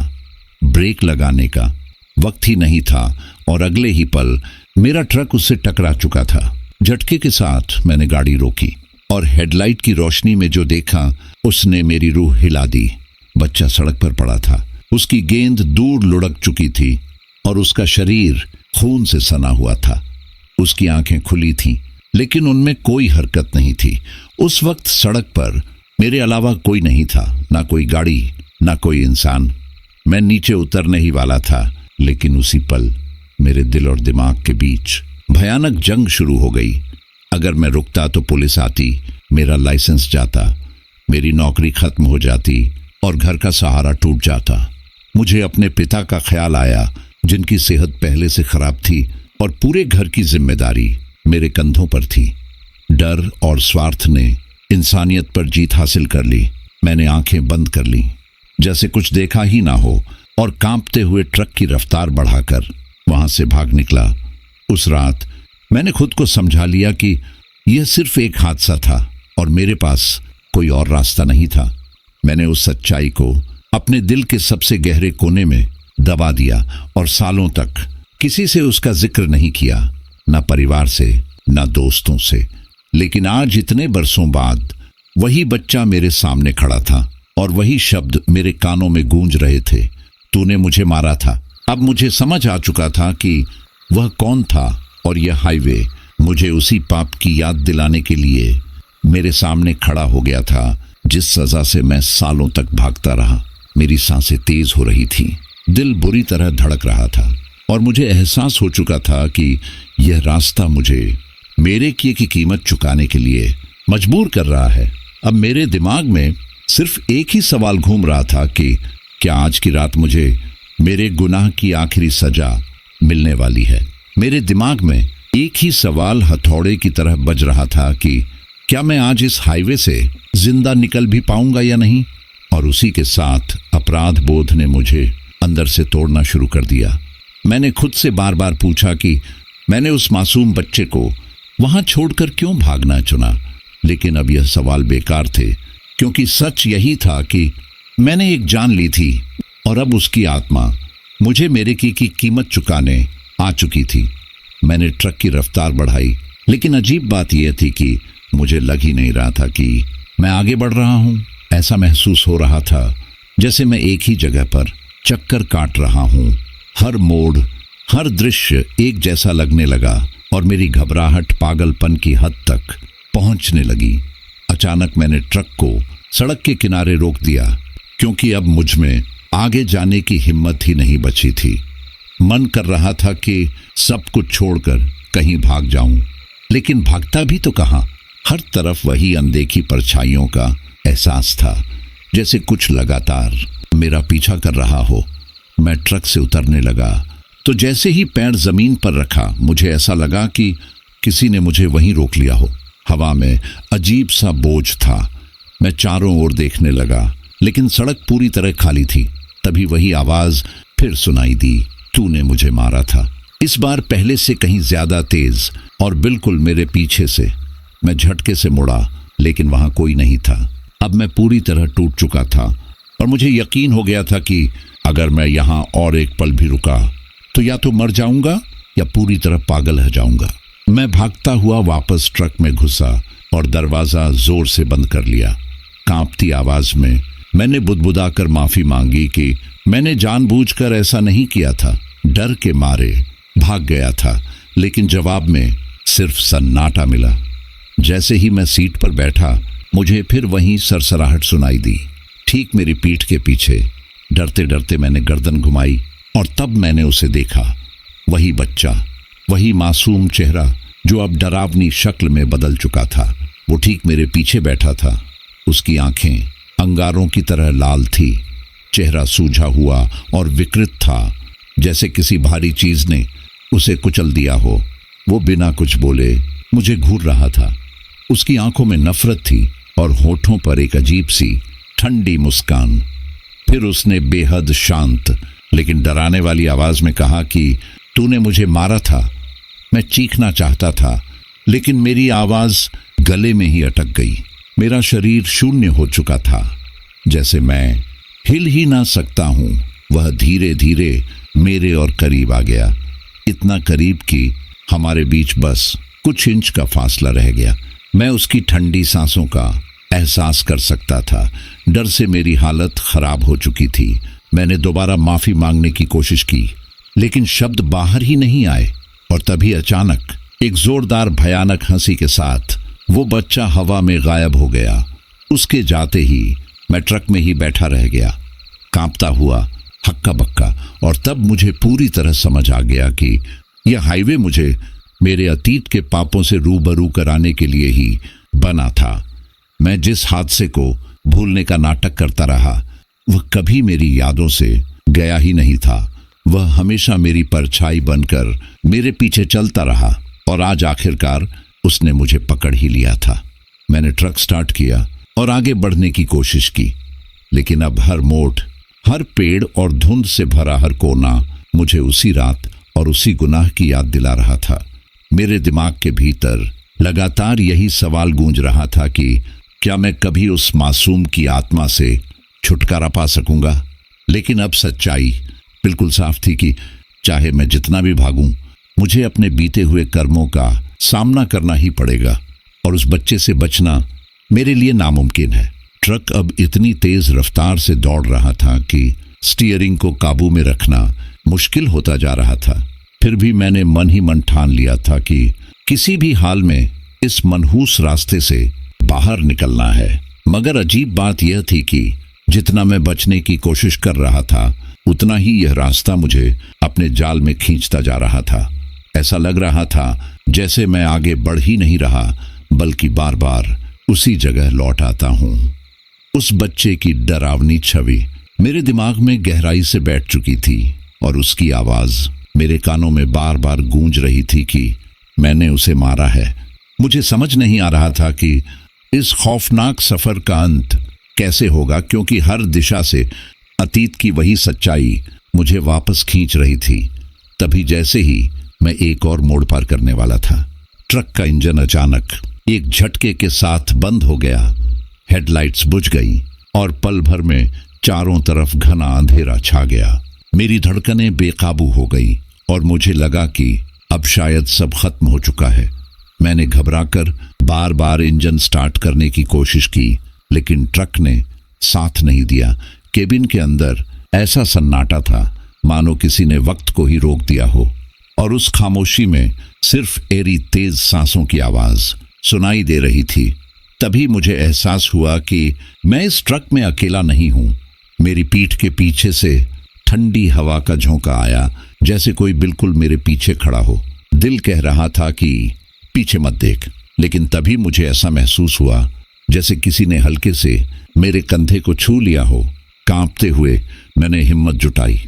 ब्रेक लगाने का वक्त ही नहीं था और अगले ही पल मेरा ट्रक उससे टकरा चुका था। झटके के साथ मैंने गाड़ी रोकी और हेडलाइट की रोशनी में जो देखा उसने मेरी रूह हिला दी। बच्चा सड़क पर पड़ा था। उसकी गेंद दूर लुढ़क चुकी थी और उसका शरीर खून से सना हुआ था। उसकी आंखें खुली थीं, लेकिन उनमें कोई हरकत नहीं थी। उस वक्त सड़क पर मेरे अलावा कोई नहीं था, ना कोई गाड़ी, ना कोई इंसान। मैं नीचे उतरने ही वाला था, लेकिन उसी पल मेरे दिल और दिमाग के बीच भयानक जंग शुरू हो गई। अगर मैं रुकता तो पुलिस आती, मेरा लाइसेंस जाता, मेरी नौकरी खत्म हो जाती और घर का सहारा टूट जाता। मुझे अपने पिता का ख्याल आया, जिनकी सेहत पहले से खराब थी और पूरे घर की जिम्मेदारी मेरे कंधों पर थी। डर और स्वार्थ ने इंसानियत पर जीत हासिल कर ली। मैंने आंखें बंद कर ली, जैसे कुछ देखा ही ना हो, और कांपते हुए ट्रक की रफ्तार बढ़ाकर वहां से भाग निकला। उस रात मैंने खुद को समझा लिया कि यह सिर्फ एक हादसा था और मेरे पास कोई और रास्ता नहीं था। मैंने उस सच्चाई को अपने दिल के सबसे गहरे कोने में दबा दिया और सालों तक किसी से उसका जिक्र नहीं किया, ना परिवार से, ना दोस्तों से। लेकिन आज इतने बरसों बाद वही बच्चा मेरे सामने खड़ा था और वही शब्द मेरे कानों में गूंज रहे थे, तूने मुझे मारा था। अब मुझे समझ आ चुका था कि वह कौन था, और यह हाईवे मुझे उसी पाप की याद दिलाने के लिए मेरे सामने खड़ा हो गया था, जिस सजा से मैं सालों तक भागता रहा। मेरी सांसें तेज हो रही थीं, दिल बुरी तरह धड़क रहा था और मुझे एहसास हो चुका था कि यह रास्ता मुझे मेरे किए की कीमत चुकाने के लिए मजबूर कर रहा है। अब मेरे दिमाग में सिर्फ एक ही सवाल घूम रहा था कि क्या आज की रात मुझे मेरे गुनाह की आखिरी सजा मिलने वाली है। मेरे दिमाग में एक ही सवाल हथौड़े की तरह बज रहा था कि क्या मैं आज इस हाईवे से जिंदा निकल भी पाऊंगा या नहीं। और उसी के साथ अपराध बोध ने मुझे अंदर से तोड़ना शुरू कर दिया। मैंने खुद से बार बार पूछा कि मैंने उस मासूम बच्चे को वहां छोड़कर क्यों भागना चुना। लेकिन अब यह सवाल बेकार थे, क्योंकि सच यही था कि मैंने एक जान ली थी और अब उसकी आत्मा मुझे मेरे की कीमत चुकाने आ चुकी थी। मैंने ट्रक की रफ्तार बढ़ाई, लेकिन अजीब बात यह थी कि मुझे लग ही नहीं रहा था कि मैं आगे बढ़ रहा हूं। ऐसा महसूस हो रहा था जैसे मैं एक ही जगह पर चक्कर काट रहा हूं। हर मोड़, हर दृश्य एक जैसा लगने लगा और मेरी घबराहट पागलपन की हद तक पहुंचने लगी। अचानक मैंने ट्रक को सड़क के किनारे रोक दिया, क्योंकि अब मुझ में आगे जाने की हिम्मत ही नहीं बची थी। मन कर रहा था कि सब कुछ छोड़कर कहीं भाग जाऊं, लेकिन भागता भी तो कहां। हर तरफ वही अनदेखी परछाइयों का एहसास था, जैसे कुछ लगातार मेरा पीछा कर रहा हो। मैं ट्रक से उतरने लगा तो जैसे ही पैर जमीन पर रखा, मुझे ऐसा लगा कि किसी ने मुझे वहीं रोक लिया हो। हवा में अजीब सा बोझ था। मैं चारों ओर देखने लगा, लेकिन सड़क पूरी तरह खाली थी। तभी वही आवाज फिर सुनाई दी, तूने मुझे मारा था। इस बार पहले से कहीं ज्यादा तेज और बिल्कुल मेरे पीछे से। मैं झटके से मुड़ा, लेकिन वहां कोई नहीं था। अब मैं पूरी तरह टूट चुका था और मुझे यकीन हो गया था कि अगर मैं यहां और एक पल भी रुका तो या तो मर जाऊंगा या पूरी तरह पागल हो जाऊंगा। मैं भागता हुआ वापस ट्रक में घुसा और दरवाजा जोर से बंद कर लिया। कांपती आवाज में मैंने बुदबुदाकर माफी मांगी कि मैंने जानबूझकर ऐसा नहीं किया था, डर के मारे भाग गया था। लेकिन जवाब में सिर्फ सन्नाटा मिला। जैसे ही मैं सीट पर बैठा, मुझे फिर वही सरसराहट सुनाई दी, ठीक मेरी पीठ के पीछे। डरते डरते मैंने गर्दन घुमाई और तब मैंने उसे देखा। वही बच्चा, वही मासूम चेहरा जो अब डरावनी शक्ल में बदल चुका था। वो ठीक मेरे पीछे बैठा था। उसकी आंखें अंगारों की तरह लाल थी, चेहरा सूझा हुआ और विकृत था, जैसे किसी भारी चीज ने उसे कुचल दिया हो। वो बिना कुछ बोले मुझे घूर रहा था। उसकी आंखों में नफरत थी और होठों पर एक अजीब सी ठंडी मुस्कान। फिर उसने बेहद शांत लेकिन डराने वाली आवाज में कहा कि तूने मुझे मारा था। मैं चीखना चाहता था, लेकिन मेरी आवाज गले में ही अटक गई। मेरा शरीर शून्य हो चुका था, जैसे मैं हिल ही ना सकता हूं। वह धीरे धीरे मेरे और करीब आ गया, इतना करीब कि हमारे बीच बस कुछ इंच का फासला रह गया। मैं उसकी ठंडी सांसों का एहसास कर सकता था। डर से मेरी हालत खराब हो चुकी थी। मैंने दोबारा माफी मांगने की कोशिश की, लेकिन शब्द बाहर ही नहीं आए। और तभी अचानक एक जोरदार भयानक हंसी के साथ वो बच्चा हवा में गायब हो गया। उसके जाते ही मैं ट्रक में ही बैठा रह गया, कांपता हुआ, हक्का बक्का। और तब मुझे पूरी तरह समझ आ गया कि यह हाईवे मुझे मेरे अतीत के पापों से रूबरू कराने के लिए ही बना था। मैं जिस हादसे को भूलने का नाटक करता रहा, वह कभी मेरी यादों से गया ही नहीं था। वह हमेशा मेरी परछाई बनकर मेरे पीछे चलता रहा और आज आखिरकार उसने मुझे पकड़ ही लिया था। मैंने ट्रक स्टार्ट किया और आगे बढ़ने की कोशिश की, लेकिन अब हर मोड़, हर पेड़ और धुंध से भरा हर कोना मुझे उसी रात और उसी गुनाह की याद दिला रहा था। मेरे दिमाग के भीतर लगातार यही सवाल गूंज रहा था कि क्या मैं कभी उस मासूम की आत्मा से छुटकारा पा सकूंगा। लेकिन अब सच्चाई बिल्कुल साफ थी कि चाहे मैं जितना भी भागूं, मुझे अपने बीते हुए कर्मों का सामना करना ही पड़ेगा और उस बच्चे से बचना मेरे लिए नामुमकिन है। ट्रक अब इतनी तेज रफ्तार से दौड़ रहा था कि स्टीयरिंग को काबू में रखना मुश्किल होता जा रहा था। फिर भी मैंने मन ही मन ठान लिया था कि किसी भी हाल में इस मनहूस रास्ते से बाहर निकलना है। मगर अजीब बात यह थी कि जितना मैं बचने की कोशिश कर रहा था, उतना ही यह रास्ता मुझे अपने जाल में खींचता जा रहा था। ऐसा लग रहा था जैसे मैं आगे बढ़ ही नहीं रहा, बल्कि बार बार उसी जगह लौट आता हूँ। उस बच्चे की डरावनी छवि मेरे दिमाग में गहराई से बैठ चुकी थी और उसकी आवाज मेरे कानों में बार बार गूंज रही थी कि मैंने उसे मारा है। मुझे समझ नहीं आ रहा था कि इस खौफनाक सफर का अंत कैसे होगा, क्योंकि हर दिशा से अतीत की वही सच्चाई मुझे वापस खींच रही थी। तभी जैसे ही मैं एक और मोड़ पार करने वाला था, ट्रक का इंजन अचानक एक झटके के साथ बंद हो गया। हेडलाइट्स बुझ गई और पल भर में चारों तरफ घना अंधेरा छा गया। मेरी धड़कनें बेकाबू हो गई और मुझे लगा कि अब शायद सब खत्म हो चुका है। मैंने घबराकर बार बार इंजन स्टार्ट करने की कोशिश की, लेकिन ट्रक ने साथ नहीं दिया। केबिन के अंदर ऐसा सन्नाटा था मानो किसी ने वक्त को ही रोक दिया हो, और उस खामोशी में सिर्फ एरी तेज सांसों की आवाज सुनाई दे रही थी। तभी मुझे एहसास हुआ कि मैं इस ट्रक में अकेला नहीं हूं। मेरी पीठ के पीछे से ठंडी हवा का झोंका आया, जैसे कोई बिल्कुल मेरे पीछे खड़ा हो। दिल कह रहा था कि पीछे मत देख, लेकिन तभी मुझे ऐसा महसूस हुआ जैसे किसी ने हल्के से मेरे कंधे को छू लिया हो। कांपते हुए मैंने हिम्मत जुटाई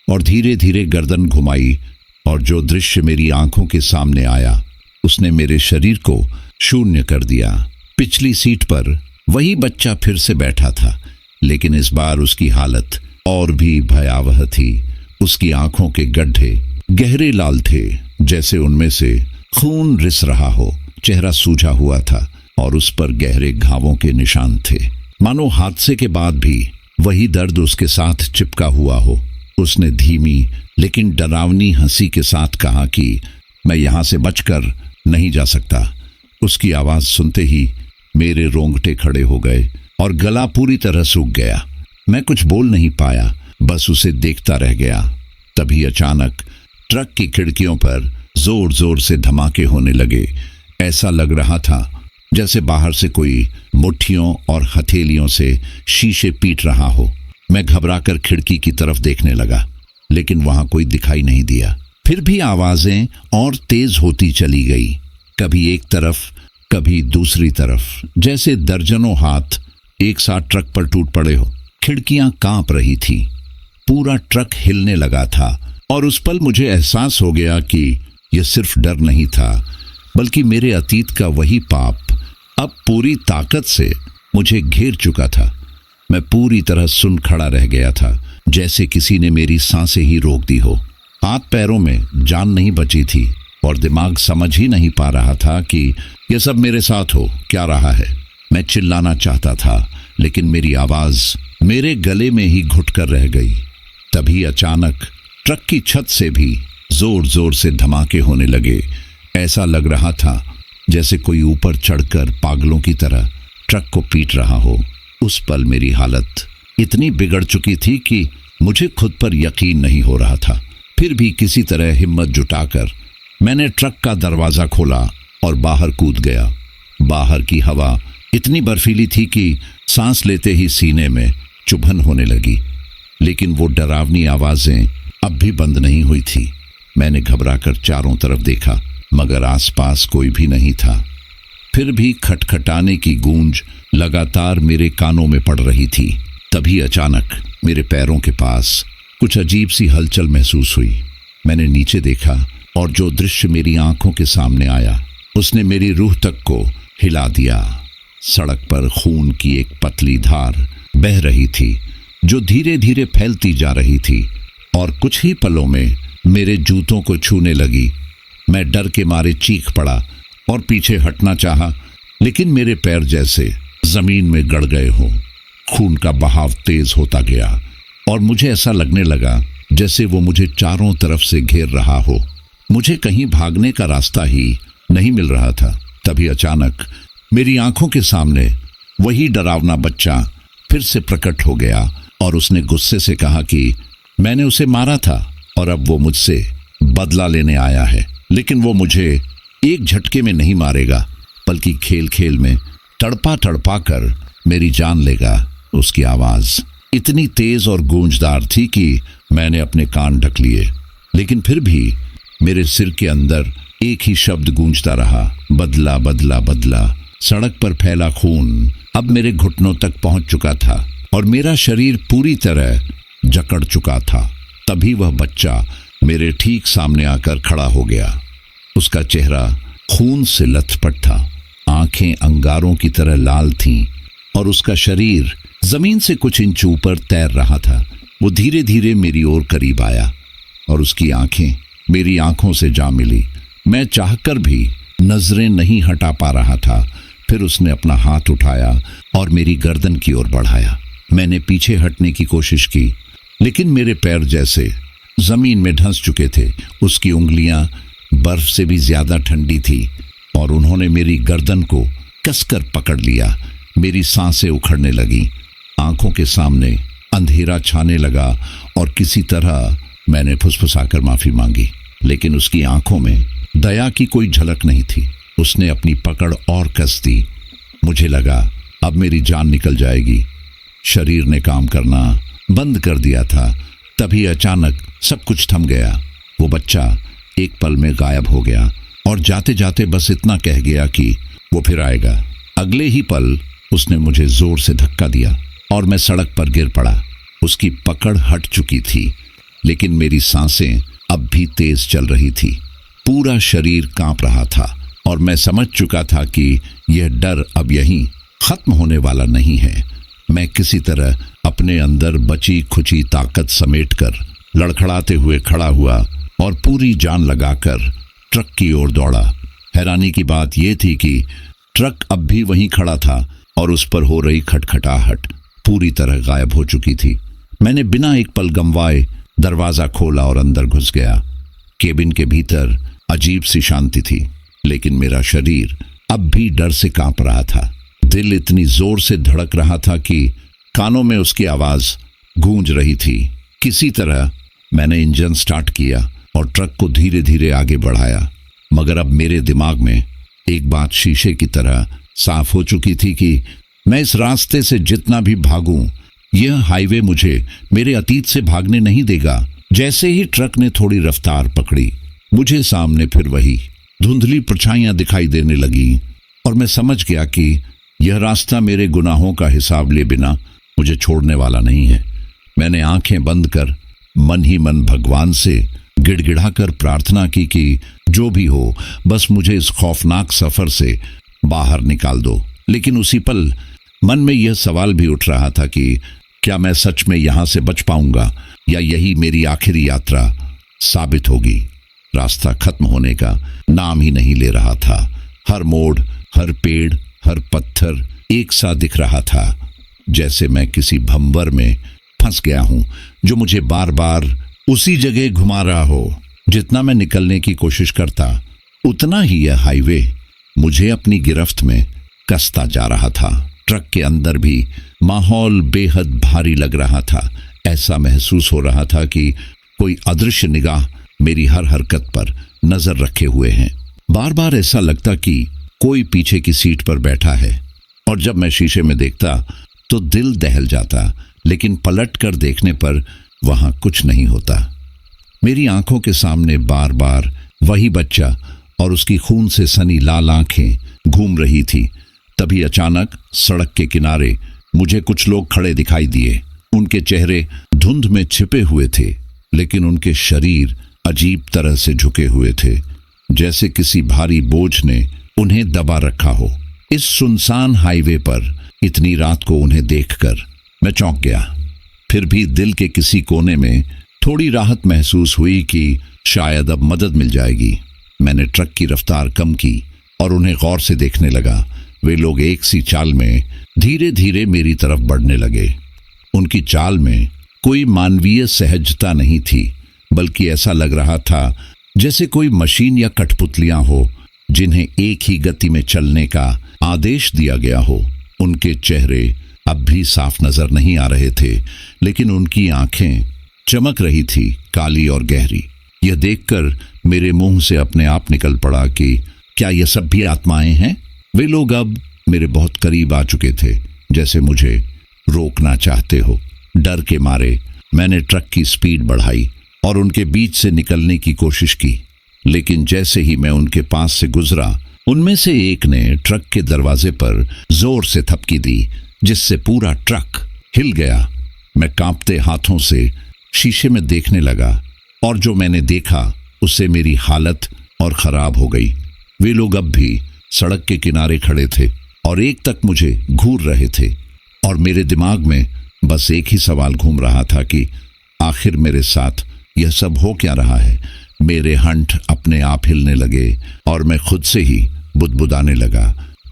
और धीरे धीरे गर्दन घुमाई, और जो दृश्य मेरी आंखों के सामने आया उसने मेरे शरीर को शून्य कर दिया। पिछली सीट पर वही बच्चा फिर से बैठा था, लेकिन इस बार उसकी हालत और भी भयावह थी। उसकी आंखों के गड्ढे गहरे लाल थे, जैसे उनमें से खून रिस रहा हो। चेहरा सूजा हुआ था और उस पर गहरे घावों के निशान थे, मानो हादसे के बाद भी वही दर्द उसके साथ चिपका हुआ हो। उसने धीमी लेकिन डरावनी हंसी के साथ कहा कि मैं यहां से बचकर नहीं जा सकता। उसकी आवाज सुनते ही मेरे रोंगटे खड़े हो गए और गला पूरी तरह सूख गया। मैं कुछ बोल नहीं पाया, बस उसे देखता रह गया। तभी अचानक ट्रक की खिड़कियों पर जोर जोर से धमाके होने लगे। ऐसा लग रहा था जैसे बाहर से कोई मुट्ठियों और हथेलियों से शीशे पीट रहा हो। मैं घबराकर खिड़की की तरफ देखने लगा, लेकिन वहां कोई दिखाई नहीं दिया। फिर भी आवाजें और तेज होती चली गई, कभी एक तरफ कभी दूसरी तरफ, जैसे दर्जनों हाथ एक साथ ट्रक पर टूट पड़े हो। खिड़कियां कांप रही थी, पूरा ट्रक हिलने लगा था, और उस पल मुझे एहसास हो गया कि यह सिर्फ डर नहीं था, बल्कि मेरे अतीत का वही पाप अब पूरी ताकत से मुझे घेर चुका था। मैं पूरी तरह सुन खड़ा रह गया था, जैसे किसी ने मेरी सांसें ही रोक दी हो। हाथ पैरों में जान नहीं बची थी और दिमाग समझ ही नहीं पा रहा था कि यह सब मेरे साथ हो क्या रहा है। मैं चिल्लाना चाहता था, लेकिन मेरी आवाज मेरे गले में ही घुटकर रह गई। तभी अचानक ट्रक की छत से भी जोर जोर से धमाके होने लगे। ऐसा लग रहा था जैसे कोई ऊपर चढ़कर पागलों की तरह ट्रक को पीट रहा हो। उस पल मेरी हालत इतनी बिगड़ चुकी थी कि मुझे खुद पर यकीन नहीं हो रहा था। फिर भी किसी तरह हिम्मत जुटाकर मैंने ट्रक का दरवाज़ा खोला और बाहर कूद गया। बाहर की हवा इतनी बर्फीली थी कि सांस लेते ही सीने में चुभन होने लगी, लेकिन वो डरावनी आवाज़ें अब भी बंद नहीं हुई थी। मैंने घबराकर चारों तरफ देखा, मगर आसपास कोई भी नहीं था। फिर भी खटखटाने की गूंज लगातार मेरे कानों में पड़ रही थी। तभी अचानक मेरे पैरों के पास कुछ अजीब सी हलचल महसूस हुई। मैंने नीचे देखा और जो दृश्य मेरी आंखों के सामने आया उसने मेरी रूह तक को हिला दिया। सड़क पर खून की एक पतली धार बह रही थी जो धीरे धीरे फैलती जा रही थी और कुछ ही पलों में मेरे जूतों को छूने लगी। मैं डर के मारे चीख पड़ा और पीछे हटना चाहा, लेकिन मेरे पैर जैसे जमीन में गड़ गए हों। खून का बहाव तेज होता गया और मुझे ऐसा लगने लगा जैसे वो मुझे चारों तरफ से घेर रहा हो। मुझे कहीं भागने का रास्ता ही नहीं मिल रहा था। तभी अचानक मेरी आंखों के सामने वही डरावना बच्चा फिर से प्रकट हो गया और उसने गुस्से से कहा कि मैंने उसे मारा था और अब वो मुझसे बदला लेने आया है। लेकिन वो मुझे एक झटके में नहीं मारेगा, बल्कि खेल खेल में तड़पा तड़पा कर मेरी जान लेगा। उसकी आवाज़ इतनी तेज और गूंजदार थी कि मैंने अपने कान ढक लिए, लेकिन फिर भी मेरे सिर के अंदर एक ही शब्द गूंजता रहा, बदला बदला बदला। सड़क पर फैला खून अब मेरे घुटनों तक पहुंच चुका था और मेरा शरीर पूरी तरह जकड़ चुका था। तभी वह बच्चा मेरे ठीक सामने आकर खड़ा हो गया। उसका चेहरा खून से लथपथ था, आंखें अंगारों की तरह लाल थीं और उसका शरीर जमीन से कुछ इंच ऊपर तैर रहा था। वो धीरे धीरे मेरी ओर करीब आया और उसकी आंखें मेरी आंखों से जा मिली। मैं चाहकर भी नजरें नहीं हटा पा रहा था। फिर उसने अपना हाथ उठाया और मेरी गर्दन की ओर बढ़ाया। मैंने पीछे हटने की कोशिश की, लेकिन मेरे पैर जैसे जमीन में धंस चुके थे। उसकी उंगलियां बर्फ से भी ज्यादा ठंडी थी और उन्होंने मेरी गर्दन को कसकर पकड़ लिया। मेरी सांसें उखड़ने लगी, आंखों के सामने अंधेरा छाने लगा और किसी तरह मैंने फुसफुसाकर माफी मांगी, लेकिन उसकी आंखों में दया की कोई झलक नहीं थी। उसने अपनी पकड़ और कस दी। मुझे लगा अब मेरी जान निकल जाएगी। शरीर ने काम करना बंद कर दिया था। तभी अचानक सब कुछ थम गया। वो बच्चा एक पल में गायब हो गया और जाते जाते बस इतना कह गया कि वो फिर आएगा। अगले ही पल उसने मुझे जोर से धक्का दिया और मैं सड़क पर गिर पड़ा। उसकी पकड़ हट चुकी थी, लेकिन मेरी सांसें अब भी तेज चल रही थी। पूरा शरीर कांप रहा था और मैं समझ चुका था कि यह डर अब यहीं खत्म होने वाला नहीं है। मैं किसी तरह अपने अंदर बची खुची ताकत समेटकर लड़खड़ाते हुए खड़ा हुआ और पूरी जान लगाकर ट्रक की ओर दौड़ा। हैरानी की बात यह थी कि ट्रक अब भी वहीं खड़ा था और उस पर हो रही खटखटाहट पूरी तरह गायब हो चुकी थी। मैंने बिना एक पल गंवाए दरवाजा खोला और अंदर घुस गया। केबिन के भीतर अजीब सी शांति थी, लेकिन मेरा शरीर अब भी डर से कांप रहा था। दिल इतनी जोर से धड़क रहा था कि कानों में उसकी आवाज गूंज रही थी। किसी तरह मैंने इंजन स्टार्ट किया और ट्रक को धीरे धीरे आगे बढ़ाया, मगर अब मेरे दिमाग में एक बात शीशे की तरह साफ हो चुकी थी कि मैं इस रास्ते से जितना भी भागूं, यह हाईवे मुझे मेरे अतीत से भागने नहीं देगा। जैसे ही ट्रक ने थोड़ी रफ्तार पकड़ी, मुझे सामने फिर वही धुंधली परछाइयां दिखाई देने लगी और मैं समझ गया कि यह रास्ता मेरे गुनाहों का हिसाब ले बिना मुझे छोड़ने वाला नहीं है। मैंने आंखें बंद कर मन ही मन भगवान से गिड़गिड़ाकर प्रार्थना की कि जो भी हो, बस मुझे इस खौफनाक सफर से बाहर निकाल दो। लेकिन उसी पल मन में यह सवाल भी उठ रहा था कि क्या मैं सच में यहां से बच पाऊंगा या यही मेरी आखिरी यात्रा साबित होगी। रास्ता खत्म होने का नाम ही नहीं ले रहा था। हर मोड़, हर पेड़, हर पत्थर एक सा दिख रहा था, जैसे मैं किसी भंवर में फंस गया हूं जो मुझे बार बार उसी जगह घुमा रहा हो। जितना मैं निकलने की कोशिश करता, उतना ही यह हाईवे मुझे अपनी गिरफ्त में कसता जा रहा था। ट्रक के अंदर भी माहौल बेहद भारी लग रहा था। ऐसा महसूस हो रहा था कि कोई अदृश्य निगाह मेरी हर हरकत पर नजर रखे हुए हैं। बार बार ऐसा लगता कि कोई पीछे की सीट पर बैठा है, और जब मैं शीशे में देखता तो दिल दहल जाता, लेकिन पलट कर देखने पर वहां कुछ नहीं होता। मेरी आंखों के सामने बार बार वही बच्चा और उसकी खून से सनी लाल आंखें घूम रही थी। तभी अचानक सड़क के किनारे मुझे कुछ लोग खड़े दिखाई दिए। उनके चेहरे धुंध में छिपे हुए थे, लेकिन उनके शरीर अजीब तरह से झुके हुए थे, जैसे किसी भारी बोझ ने उन्हें दबा रखा हो। इस सुनसान हाईवे पर इतनी रात को उन्हें देखकर मैं चौंक गया। फिर भी दिल के किसी कोने में थोड़ी राहत महसूस हुई कि शायद अब मदद मिल जाएगी। मैंने ट्रक की रफ्तार कम की और उन्हें गौर से देखने लगा। वे लोग एक सी चाल में धीरे धीरे मेरी तरफ बढ़ने लगे। उनकी चाल में कोई मानवीय सहजता नहीं थी, बल्कि ऐसा लग रहा था जैसे कोई मशीन या कठपुतलियां हो जिन्हें एक ही गति में चलने का आदेश दिया गया हो। उनके चेहरे अब भी साफ नजर नहीं आ रहे थे, लेकिन उनकी आंखें चमक रही थी, काली और गहरी। यह देखकर मेरे मुंह से अपने आप निकल पड़ा कि क्या ये सब भी आत्माएं हैं? वे लोग अब मेरे बहुत करीब आ चुके थे, जैसे मुझे रोकना चाहते हो। डर के मारे मैंने ट्रक की स्पीड बढ़ाई और उनके बीच से निकलने की कोशिश की, लेकिन जैसे ही मैं उनके पास से गुजरा, उनमें से एक ने ट्रक के दरवाजे पर जोर से थपकी दी, जिससे पूरा ट्रक हिल गया। मैं कांपते हाथों से शीशे में देखने लगा, और जो मैंने देखा उससे मेरी हालत और खराब हो गई। वे लोग अब भी सड़क के किनारे खड़े थे और एक तक मुझे घूर रहे थे, और मेरे दिमाग में बस एक ही सवाल घूम रहा था कि आखिर मेरे साथ यह सब हो क्या रहा है। मेरे हंठ अपने आप हिलने लगे और मैं खुद से ही बुदबुदाने लगा,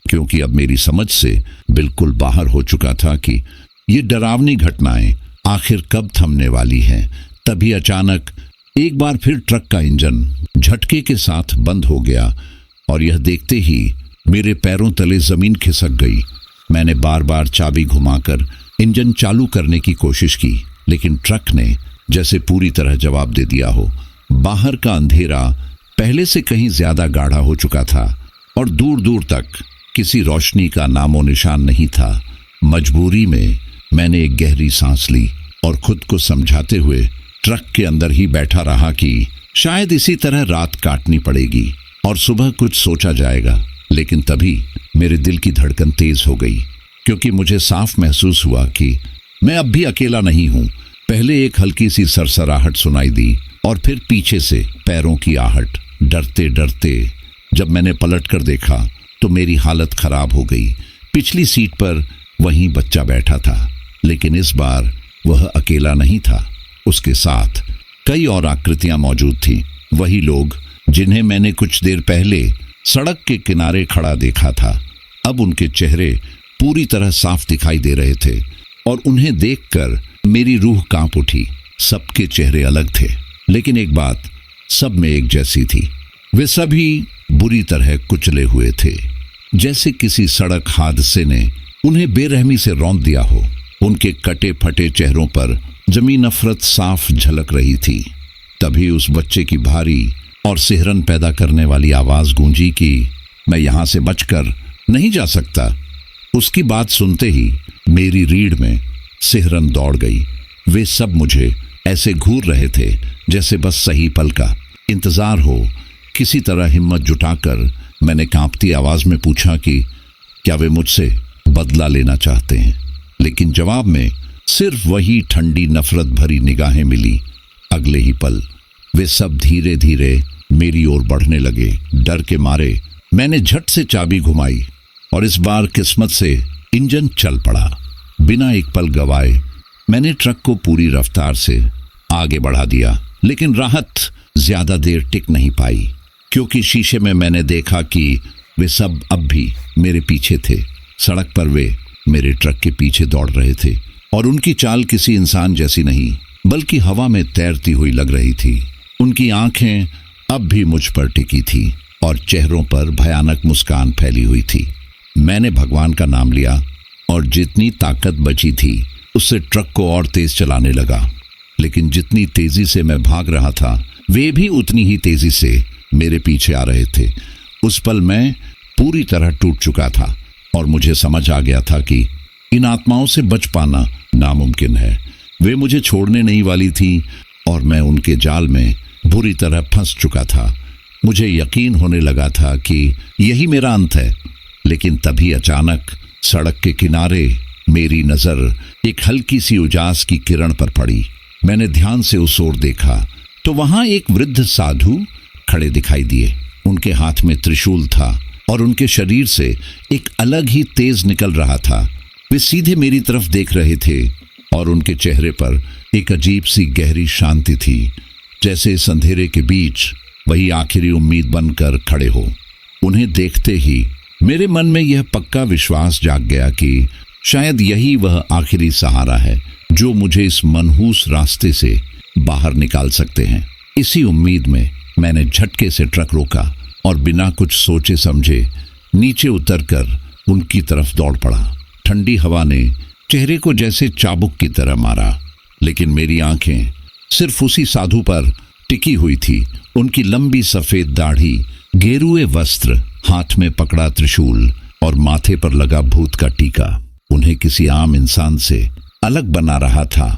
क्योंकि अब मेरी समझ से बिल्कुल बाहर हो चुका था कि ये डरावनी घटनाएं आखिर कब थमने वाली हैं। तभी अचानक एक बार फिर ट्रक का इंजन झटके के साथ बंद हो गया, और यह देखते ही मेरे पैरों तले जमीन खिसक गई। मैंने बार बार चाबी घुमाकर इंजन चालू करने की कोशिश की, लेकिन ट्रक ने जैसे पूरी तरह जवाब दे दिया हो। बाहर का अंधेरा पहले से कहीं ज्यादा गाढ़ा हो चुका था, और दूर दूर तक किसी रोशनी का नामो निशान नहीं था। मजबूरी में मैंने एक गहरी सांस ली और खुद को समझाते हुए ट्रक के अंदर ही बैठा रहा कि शायद इसी तरह रात काटनी पड़ेगी और सुबह कुछ सोचा जाएगा। लेकिन तभी मेरे दिल की धड़कन तेज हो गई, क्योंकि मुझे साफ महसूस हुआ कि मैं अब भी अकेला नहीं हूं। पहले एक हल्की सी सरसराहट सुनाई दी, और फिर पीछे से पैरों की आहट। डरते डरते जब मैंने पलट कर देखा तो मेरी हालत खराब हो गई। पिछली सीट पर वहीं बच्चा बैठा था, लेकिन इस बार वह अकेला नहीं था। उसके साथ कई और आकृतियां मौजूद थीं। वही लोग जिन्हें मैंने कुछ देर पहले सड़क के किनारे खड़ा देखा था, अब उनके चेहरे पूरी तरह साफ दिखाई दे रहे थे, और उन्हें देखकर मेरी रूह कांप उठी। सबके चेहरे अलग थे, लेकिन एक बात सब में एक जैसी थी। वे सभी बुरी तरह कुचले हुए थे, जैसे किसी सड़क हादसे ने उन्हें बेरहमी से रौंद दिया हो। उनके कटे फटे चेहरों पर जमी नफरत साफ झलक रही थी। तभी उस बच्चे की भारी और सिहरन पैदा करने वाली आवाज गूंजी कि मैं यहां से बचकर नहीं जा सकता। उसकी बात सुनते ही मेरी रीढ़ में सिहरन दौड़ गई। वे सब मुझे ऐसे घूर रहे थे जैसे बस सही पल का इंतजार हो। किसी तरह हिम्मत जुटाकर मैंने कांपती आवाज में पूछा कि क्या वे मुझसे बदला लेना चाहते हैं, लेकिन जवाब में सिर्फ वही ठंडी नफरत भरी निगाहें मिली। अगले ही पल वे सब धीरे धीरे मेरी ओर बढ़ने लगे। डर के मारे मैंने झट से चाबी घुमाई और इस बार किस्मत से इंजन चल पड़ा। बिना एक पल गवाए मैंने ट्रक को पूरी रफ्तार से आगे बढ़ा दिया, लेकिन राहत ज्यादा देर टिक नहीं पाई, क्योंकि शीशे में मैंने देखा कि वे सब अब भी मेरे पीछे थे। सड़क पर वे मेरे ट्रक के पीछे दौड़ रहे थे और उनकी चाल किसी इंसान जैसी नहीं बल्कि हवा में तैरती हुई लग रही थी। उनकी आंखें अब भी मुझ पर टिकी थी और चेहरों पर भयानक मुस्कान फैली हुई थी। मैंने भगवान का नाम लिया और जितनी ताकत बची थी उससे ट्रक को और तेज चलाने लगा। लेकिन जितनी तेजी से मैं भाग रहा था वे भी उतनी ही तेजी से मेरे पीछे आ रहे थे। उस पल मैं पूरी तरह टूट चुका था और मुझे समझ आ गया था कि इन आत्माओं से बच पाना नामुमकिन है। वे मुझे छोड़ने नहीं वाली थी और मैं उनके जाल में बुरी तरह फंस चुका था। मुझे यकीन होने लगा था कि यही मेरा अंत है। लेकिन तभी अचानक सड़क के किनारे मेरी नजर एक हल्की सी उजास की किरण पर पड़ी। मैंने ध्यान से उस ओर देखा तो वहां एक वृद्ध साधु खड़े दिखाई दिए। उनके हाथ में त्रिशूल था और उनके शरीर से एक अलग ही तेज निकल रहा था। वे सीधे मेरी तरफ देख रहे थे और उनके चेहरे पर एक अजीब सी गहरी शांति थी, जैसे इस अंधेरे के बीच वही आखिरी उम्मीद बनकर खड़े हो। उन्हें देखते ही मेरे मन में यह पक्का विश्वास जाग गया कि शायद यही वह आखिरी सहारा है जो मुझे इस मनहूस रास्ते से बाहर निकाल सकते हैं। इसी उम्मीद में मैंने झटके से ट्रक रोका और बिना कुछ सोचे समझे नीचे उतरकर उनकी तरफ दौड़ पड़ा। ठंडी हवा ने चेहरे को जैसे चाबुक की तरह मारा, लेकिन मेरी आंखें सिर्फ उसी साधु पर टिकी हुई थी। उनकी लंबी सफेद दाढ़ी, गेरुए वस्त्र, हाथ में पकड़ा त्रिशूल और माथे पर लगा भूत का टीका उन्हें किसी आम इंसान से अलग बना रहा था।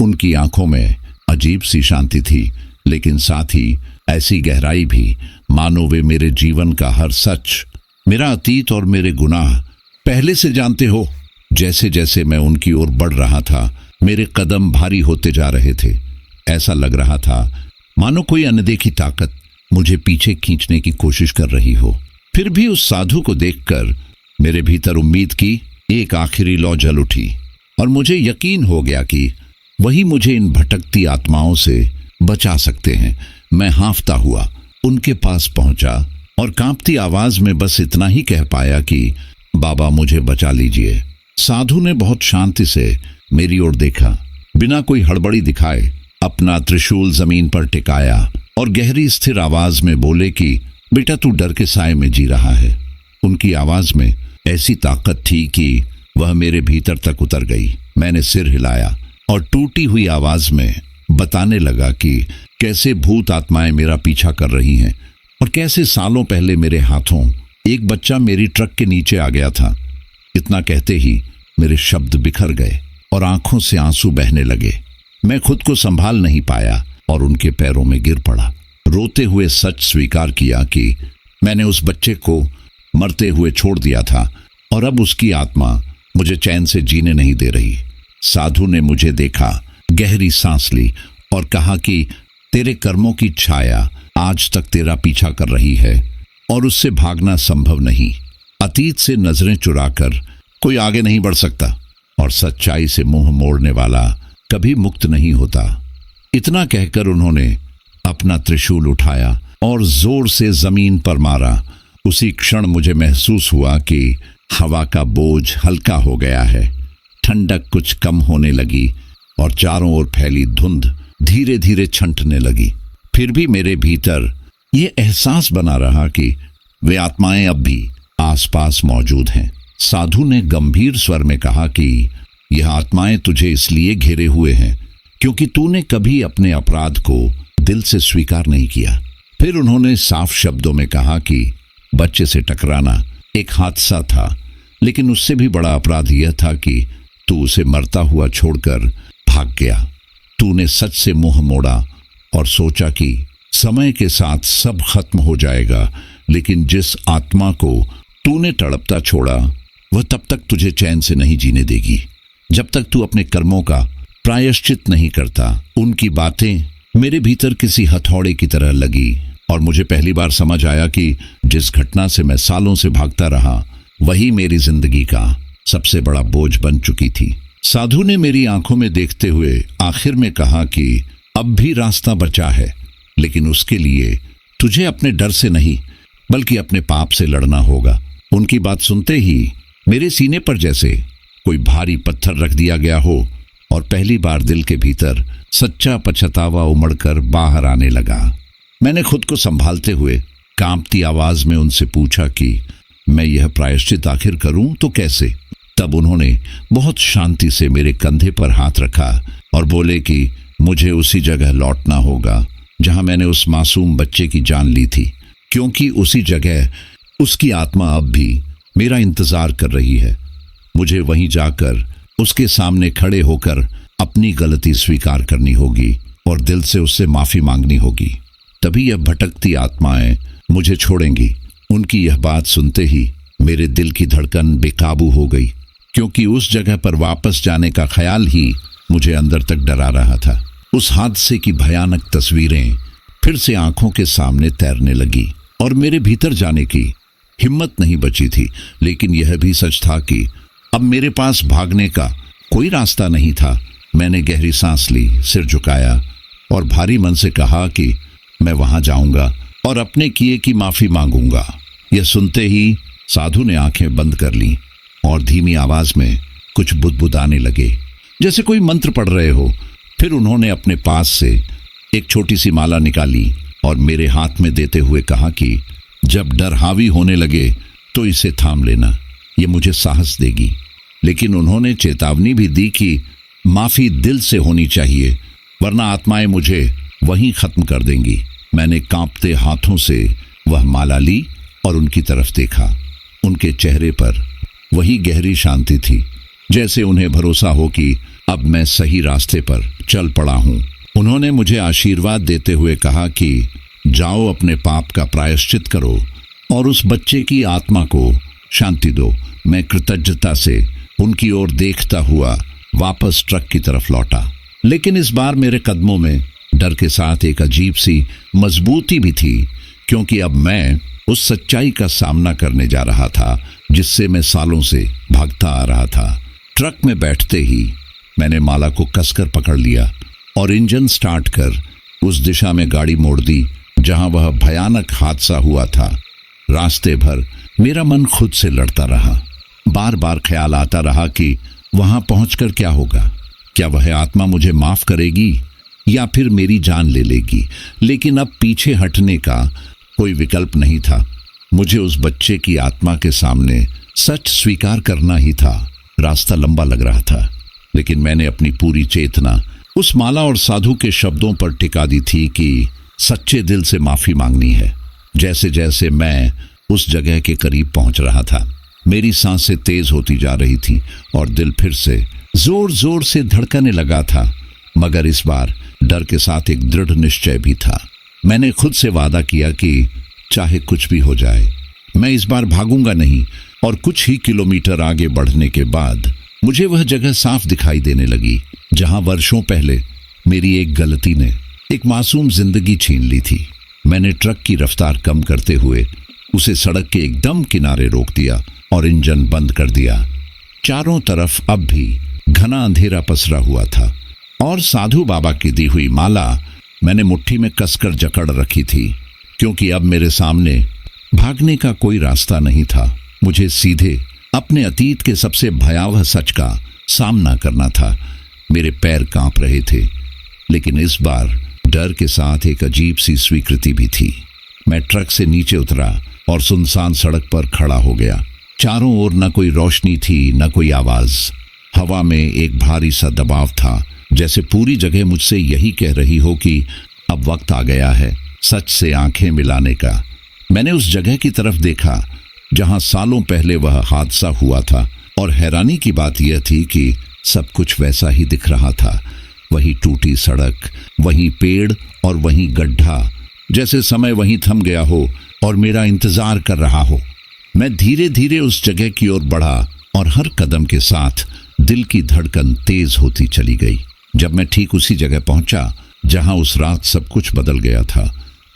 उनकी आंखों में अजीब सी शांति थी, लेकिन साथ ही ऐसी गहराई भी मानो वे मेरे जीवन का हर सच, मेरा अतीत और मेरे गुनाह पहले से जानते हो। जैसे जैसे मैं उनकी ओर बढ़ रहा था मेरे कदम भारी होते जा रहे थे। ऐसा लग रहा था मानो कोई अनदेखी ताकत मुझे पीछे खींचने की कोशिश कर रही हो। फिर भी उस साधु को देखकर मेरे भीतर उम्मीद की एक आखिरी लौ जल उठी और मुझे यकीन हो गया कि वही मुझे इन भटकती आत्माओं से बचा सकते हैं। मैं हांफता हुआ उनके पास पहुंचा और कांपती आवाज में बस इतना ही कह पाया कि बाबा मुझे बचा लीजिए। साधु ने बहुत शांति से मेरी ओर देखा, बिना कोई हड़बड़ी दिखाए अपना त्रिशूल जमीन पर टिकाया और गहरी स्थिर आवाज में बोले कि बेटा तू डर के साए में जी रहा है। उनकी आवाज में ऐसी ताकत थी कि वह मेरे भीतर तक उतर गई। मैंने सिर हिलाया और टूटी हुई आवाज में बताने लगा कि कैसे भूत आत्माएं मेरा पीछा कर रही हैं और कैसे सालों पहले मेरे हाथों एक बच्चा मेरी ट्रक के नीचे आ गया था। इतना कहते ही मेरे शब्द बिखर गए और आंखों से आंसू बहने लगे। मैं खुद को संभाल नहीं पाया और उनके पैरों में गिर पड़ा। रोते हुए सच स्वीकार किया कि मैंने उस बच्चे को मरते हुए छोड़ दिया था और अब उसकी आत्मा मुझे चैन से जीने नहीं दे रही। साधु ने मुझे देखा, गहरी सांस ली और कहा कि तेरे कर्मों की छाया आज तक तेरा पीछा कर रही है और उससे भागना संभव नहीं। अतीत से नजरें चुराकर कोई आगे नहीं बढ़ सकता और सच्चाई से मुंह मोड़ने वाला कभी मुक्त नहीं होता। इतना कहकर उन्होंने अपना त्रिशूल उठाया और जोर से जमीन पर मारा। उसी क्षण मुझे महसूस हुआ कि हवा का बोझ हल्का हो गया है। ठंडक कुछ कम होने लगी और चारों ओर फैली धुंध धीरे धीरे छंटने लगी। फिर भी मेरे भीतर ये एहसास बना रहा कि वे आत्माएं अब भी आसपास मौजूद हैं। साधु ने गंभीर स्वर में कहा कि यह आत्माएं तुझे इसलिए घेरे हुए हैं क्योंकि तूने कभी अपने अपराध को दिल से स्वीकार नहीं किया। फिर उन्होंने साफ शब्दों में कहा कि बच्चे से टकराना एक हादसा था, लेकिन उससे भी बड़ा अपराध यह था कि तू उसे मरता हुआ छोड़कर भाग गया। तूने सच से मुंह मोड़ा और सोचा कि समय के साथ सब खत्म हो जाएगा, लेकिन जिस आत्मा को तूने तड़पता छोड़ा वह तब तक तुझे चैन से नहीं जीने देगी जब तक तू अपने कर्मों का प्रायश्चित नहीं करता। उनकी बातें मेरे भीतर किसी हथौड़े की तरह लगी और मुझे पहली बार समझ आया कि जिस घटना से मैं सालों से भागता रहा वही मेरी जिंदगी का सबसे बड़ा बोझ बन चुकी थी। साधु ने मेरी आंखों में देखते हुए आखिर में कहा कि अब भी रास्ता बचा है, लेकिन उसके लिए तुझे अपने डर से नहीं बल्कि अपने पाप से लड़ना होगा। उनकी बात सुनते ही मेरे सीने पर जैसे कोई भारी पत्थर रख दिया गया हो और पहली बार दिल के भीतर सच्चा पछतावा उमड़कर बाहर आने लगा। मैंने खुद को संभालते हुए कांपती आवाज में उनसे पूछा कि मैं यह प्रायश्चित आखिर करूं तो कैसे। तब उन्होंने बहुत शांति से मेरे कंधे पर हाथ रखा और बोले कि मुझे उसी जगह लौटना होगा जहां मैंने उस मासूम बच्चे की जान ली थी, क्योंकि उसी जगह उसकी आत्मा अब भी मेरा इंतजार कर रही है। मुझे वहीं जाकर उसके सामने खड़े होकर अपनी गलती स्वीकार करनी होगी और दिल से उससे माफी मांगनी होगी। तभी यह भटकती आत्माएं मुझे छोड़ेंगी। उनकी यह बात सुनते ही मेरे दिल की धड़कन बेकाबू हो गई, क्योंकि उस जगह पर वापस जाने का ख्याल ही मुझे अंदर तक डरा रहा था। उस हादसे की भयानक तस्वीरें फिर से आंखों के सामने तैरने लगी और मेरे भीतर जाने की हिम्मत नहीं बची थी। लेकिन यह भी सच था कि अब मेरे पास भागने का कोई रास्ता नहीं था। मैंने गहरी सांस ली, सिर झुकाया और भारी मन से कहा कि मैं वहां जाऊंगा और अपने किए की माफी मांगूंगा। यह सुनते ही साधु ने आंखें बंद कर लीं और धीमी आवाज में कुछ बुदबुदाने लगे, जैसे कोई मंत्र पढ़ रहे हो। फिर उन्होंने अपने पास से एक छोटी सी माला निकाली और मेरे हाथ में देते हुए कहा कि जब डर हावी होने लगे तो इसे थाम लेना, ये मुझे साहस देगी। लेकिन उन्होंने चेतावनी भी दी कि माफी दिल से होनी चाहिए, वरना आत्माएं मुझे वहीं खत्म कर देंगी। मैंने कांपते हाथों से वह माला ली और उनकी तरफ देखा। उनके चेहरे पर वही गहरी शांति थी, जैसे उन्हें भरोसा हो कि अब मैं सही रास्ते पर चल पड़ा हूं। उन्होंने मुझे आशीर्वाद देते हुए कहा कि जाओ, अपने पाप का प्रायश्चित करो और उस बच्चे की आत्मा को शांति दो। मैं कृतज्ञता से उनकी ओर देखता हुआ वापस ट्रक की तरफ लौटा, लेकिन इस बार मेरे कदमों में डर के साथ एक अजीब सी मजबूती भी थी, क्योंकि अब मैं उस सच्चाई का सामना करने जा रहा था जिससे मैं सालों से भागता आ रहा था। ट्रक में बैठते ही मैंने माला को कसकर पकड़ लिया और इंजन स्टार्ट कर उस दिशा में गाड़ी मोड़ दी जहां वह भयानक हादसा हुआ था। रास्ते भर मेरा मन खुद से लड़ता रहा। बार बार ख्याल आता रहा कि वहां पहुंचकर क्या होगा। क्या वह आत्मा मुझे माफ करेगी या फिर मेरी जान ले लेगी। लेकिन अब पीछे हटने का कोई विकल्प नहीं था। मुझे उस बच्चे की आत्मा के सामने सच स्वीकार करना ही था। रास्ता लंबा लग रहा था, लेकिन मैंने अपनी पूरी चेतना उस माला और साधु के शब्दों पर टिका दी थी कि सच्चे दिल से माफी मांगनी है। जैसे जैसे मैं उस जगह के करीब पहुंच रहा था, मेरी सांसें तेज होती जा रही थी और दिल फिर से जोर जोर से धड़कने लगा था। मगर इस बार डर के साथ एक दृढ़ निश्चय भी था। मैंने खुद से वादा किया कि चाहे कुछ भी हो जाए, मैं इस बार भागूंगा नहीं। और कुछ ही किलोमीटर आगे बढ़ने के बाद मुझे वह जगह साफ दिखाई देने लगी जहां वर्षों पहले मेरी एक गलती ने एक मासूम जिंदगी छीन ली थी। मैंने ट्रक की रफ्तार कम करते हुए उसे सड़क के एकदम किनारे रोक दिया और इंजन बंद कर दिया। चारों तरफ अब भी घना अंधेरा पसरा हुआ था और साधु बाबा की दी हुई माला मैंने मुट्ठी में कसकर जकड़ रखी थी, क्योंकि अब मेरे सामने भागने का कोई रास्ता नहीं था। मुझे सीधे अपने अतीत के सबसे भयावह सच का सामना करना था। मेरे पैर कांप रहे थे, लेकिन इस बार डर के साथ एक अजीब सी स्वीकृति भी थी। मैं ट्रक से नीचे उतरा और सुनसान सड़क पर खड़ा हो गया। चारों ओर न कोई रोशनी थी, न कोई आवाज। हवा में एक भारी सा दबाव था, जैसे पूरी जगह मुझसे यही कह रही हो कि अब वक्त आ गया है सच से आंखें मिलाने का। मैंने उस जगह की तरफ देखा जहां सालों पहले वह हादसा हुआ था, और हैरानी की बात यह थी कि सब कुछ वैसा ही दिख रहा था। वही टूटी सड़क, वही पेड़ और वही गड्ढा, जैसे समय वहीं थम गया हो और मेरा इंतजार कर रहा हो। मैं धीरे धीरे उस जगह की ओर बढ़ा और हर कदम के साथ दिल की धड़कन तेज होती चली गई। जब मैं ठीक उसी जगह पहुंचा जहां उस रात सब कुछ बदल गया था,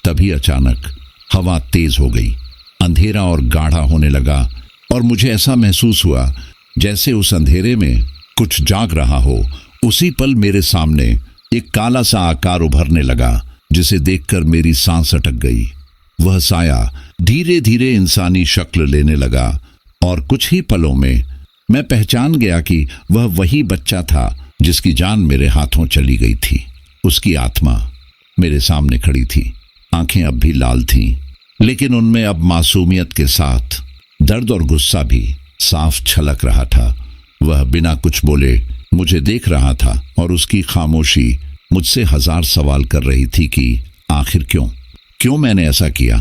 तभी अचानक हवा तेज हो गई, अंधेरा और गाढ़ा होने लगा और मुझे ऐसा महसूस हुआ जैसे उस अंधेरे में कुछ जाग रहा हो। उसी पल मेरे सामने एक काला सा आकार उभरने लगा, जिसे देखकर मेरी सांस अटक गई। वह साया धीरे धीरे इंसानी शक्ल लेने लगा और कुछ ही पलों में मैं पहचान गया कि वह वही बच्चा था जिसकी जान मेरे हाथों चली गई थी। उसकी आत्मा मेरे सामने खड़ी थी। आंखें अब भी लाल थीं, लेकिन उनमें अब मासूमियत के साथ दर्द और गुस्सा भी साफ छलक रहा था। वह बिना कुछ बोले मुझे देख रहा था और उसकी खामोशी मुझसे 1000 सवाल कर रही थी कि आखिर क्यों मैंने ऐसा किया।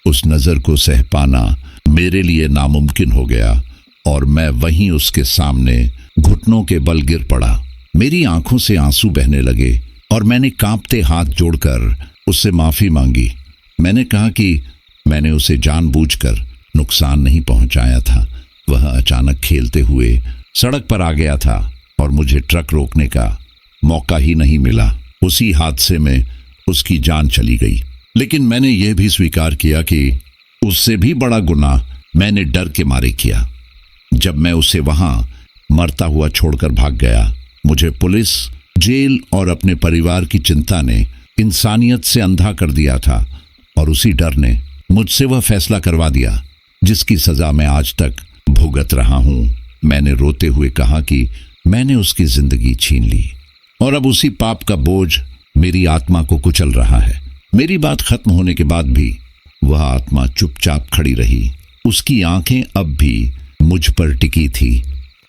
उस नजर को सह पाना मेरे लिए नामुमकिन हो गया और मैं वहीं उसके सामने घुटनों के बल गिर पड़ा। मेरी आंखों से आंसू बहने लगे और मैंने कांपते हाथ जोड़कर उससे माफी मांगी। मैंने कहा कि मैंने उसे जानबूझकर नुकसान नहीं पहुंचाया था। वह अचानक खेलते हुए सड़क पर आ गया था और मुझे ट्रक रोकने का मौका ही नहीं मिला। उसी हादसे में उसकी जान चली गई। लेकिन मैंने यह भी स्वीकार किया कि उससे भी बड़ा गुनाह मैंने डर के मारे किया। जब मैं उसे वहां मरता हुआ छोड़कर भाग गया, मुझे पुलिस, जेल और अपने परिवार की चिंता ने इंसानियत से अंधा कर दिया था और उसी डर ने मुझसे वह फैसला करवा दिया जिसकी सजा मैं आज तक भुगत रहा हूं। मैंने रोते हुए कहा कि मैंने उसकी जिंदगी छीन ली और अब उसी पाप का बोझ मेरी आत्मा को कुचल रहा है। मेरी बात खत्म होने के बाद भी वह आत्मा चुपचाप खड़ी रही। उसकी आंखें अब भी मुझ पर टिकी थी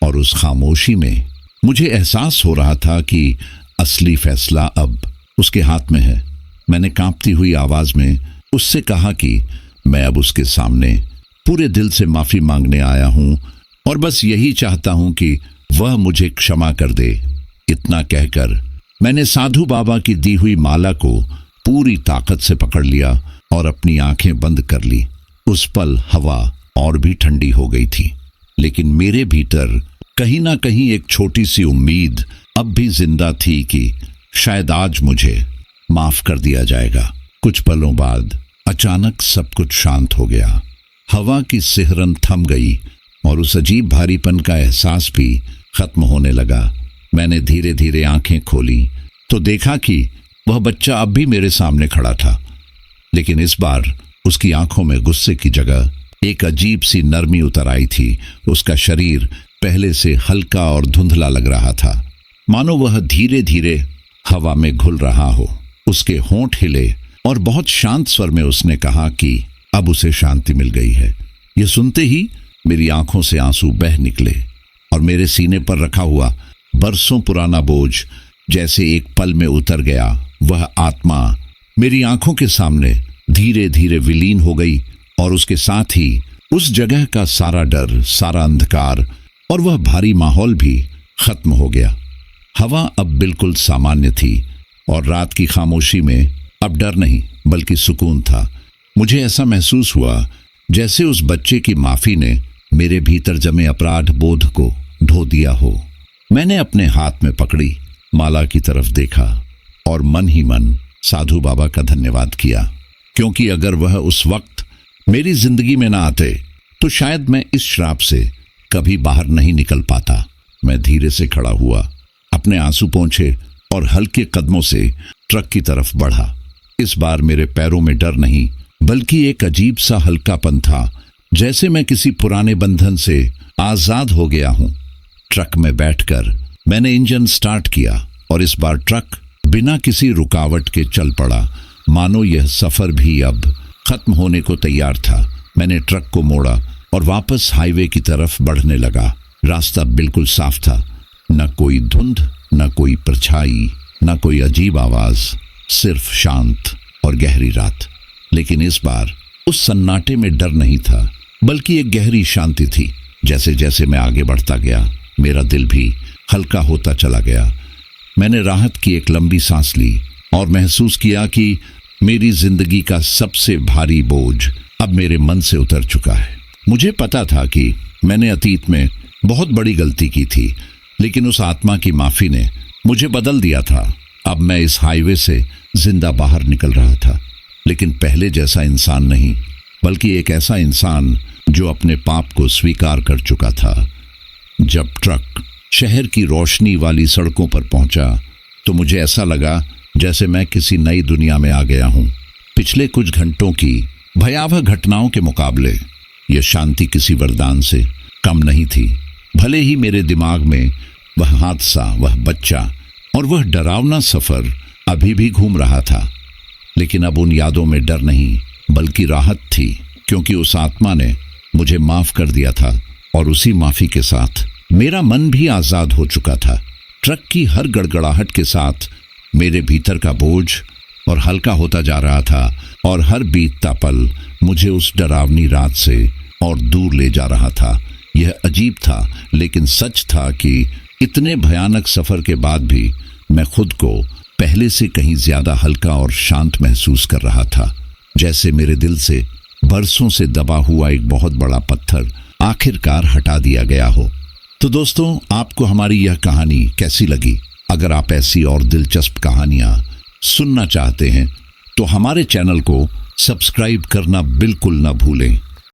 और उस खामोशी में मुझे एहसास हो रहा था कि असली फैसला अब उसके हाथ में है। मैंने कांपती हुई आवाज में उससे कहा कि मैं अब उसके सामने पूरे दिल से माफी मांगने आया हूं और बस यही चाहता हूं कि वह मुझे क्षमा कर दे। इतना कहकर मैंने साधु बाबा की दी हुई माला को पूरी ताकत से पकड़ लिया और अपनी आंखें बंद कर ली। उस पल हवा और भी ठंडी हो गई थी, लेकिन मेरे भीतर कहीं ना कहीं एक छोटी सी उम्मीद अब भी जिंदा थी कि शायद आज मुझे माफ कर दिया जाएगा। कुछ पलों बाद अचानक सब कुछ शांत हो गया। हवा की सिहरन थम गई और उस अजीब भारीपन का एहसास भी खत्म होने लगा। मैंने धीरे धीरे आंखें खोली तो देखा कि वह बच्चा अब भी मेरे सामने खड़ा था, लेकिन इस बार उसकी आंखों में गुस्से की जगह एक अजीब सी नरमी उतर आई थी। उसका शरीर पहले से हल्का और धुंधला लग रहा था, मानो वह धीरे धीरे हवा में घुल रहा हो। उसके होंठ हिले और बहुत शांत स्वर में उसने कहा कि अब उसे शांति मिल गई है। यह सुनते ही मेरी आंखों से आंसू बह निकले और मेरे सीने पर रखा हुआ बरसों पुराना बोझ जैसे एक पल में उतर गया। वह आत्मा मेरी आंखों के सामने धीरे धीरे विलीन हो गई और उसके साथ ही उस जगह का सारा डर, सारा अंधकार और वह भारी माहौल भी खत्म हो गया। हवा अब बिल्कुल सामान्य थी और रात की खामोशी में अब डर नहीं बल्कि सुकून था। मुझे ऐसा महसूस हुआ जैसे उस बच्चे की माफी ने मेरे भीतर जमे अपराध बोध को धो दिया हो। मैंने अपने हाथ में पकड़ी माला की तरफ देखा और मन ही मन साधु बाबा का धन्यवाद किया, क्योंकि अगर वह उस वक्त मेरी जिंदगी में ना आते तो शायद मैं इस श्राप से कभी बाहर नहीं निकल पाता। मैं धीरे से खड़ा हुआ, अपने आंसू पोंछे और हल्के कदमों से ट्रक की बढ़ा बढ़ा। इस बार मेरे पैरों में डर नहीं बल्कि एक अजीब सा हल्कापन था, जैसे मैं किसी पुराने बंधन से आजाद हो गया हूं। ट्रक में बैठकर मैंने इंजन स्टार्ट किया और इस बार ट्रक बिना किसी रुकावट के चल पड़ा, मानो यह सफर भी अब खत्म होने को तैयार था। मैंने ट्रक को मोड़ा और वापस हाईवे की तरफ बढ़ने लगा। रास्ता बिल्कुल साफ था, न कोई धुंध, न कोई परछाई, न कोई अजीब आवाज, सिर्फ शांत और गहरी रात। लेकिन इस बार उस सन्नाटे में डर नहीं था बल्कि एक गहरी शांति थी। जैसे जैसे मैं आगे बढ़ता गया मेरा दिल भी हल्का होता चला गया। मैंने राहत की एक लंबी सांस ली और महसूस किया कि मेरी जिंदगी का सबसे भारी बोझ अब मेरे मन से उतर चुका है। मुझे पता था कि मैंने अतीत में बहुत बड़ी गलती की थी, लेकिन उस आत्मा की माफी ने मुझे बदल दिया था। अब मैं इस हाईवे से जिंदा बाहर निकल रहा था, लेकिन पहले जैसा इंसान नहीं बल्कि एक ऐसा इंसान जो अपने पाप को स्वीकार कर चुका था। जब ट्रक शहर की रोशनी वाली सड़कों पर पहुंचा तो मुझे ऐसा लगा जैसे मैं किसी नई दुनिया में आ गया हूं। पिछले कुछ घंटों की भयावह घटनाओं के मुकाबले यह शांति किसी वरदान से कम नहीं थी। भले ही मेरे दिमाग में वह हादसा, वह बच्चा और वह डरावना सफर अभी भी घूम रहा था, लेकिन अब उन यादों में डर नहीं बल्कि राहत थी, क्योंकि उस आत्मा ने मुझे माफ कर दिया था और उसी माफी के साथ मेरा मन भी आजाद हो चुका था। ट्रक की हर गड़गड़ाहट के साथ मेरे भीतर का बोझ और हल्का होता जा रहा था और हर बीतता पल मुझे उस डरावनी रात से और दूर ले जा रहा था। यह अजीब था, लेकिन सच था कि इतने भयानक सफर के बाद भी मैं खुद को पहले से कहीं ज्यादा हल्का और शांत महसूस कर रहा था, जैसे मेरे दिल से बरसों से दबा हुआ एक बहुत बड़ा पत्थर आखिरकार हटा दिया गया हो। तो दोस्तों, आपको हमारी यह कहानी कैसी लगी? अगर आप ऐसी और दिलचस्प कहानियां सुनना चाहते हैं तो हमारे चैनल को सब्सक्राइब करना बिल्कुल न भूलें।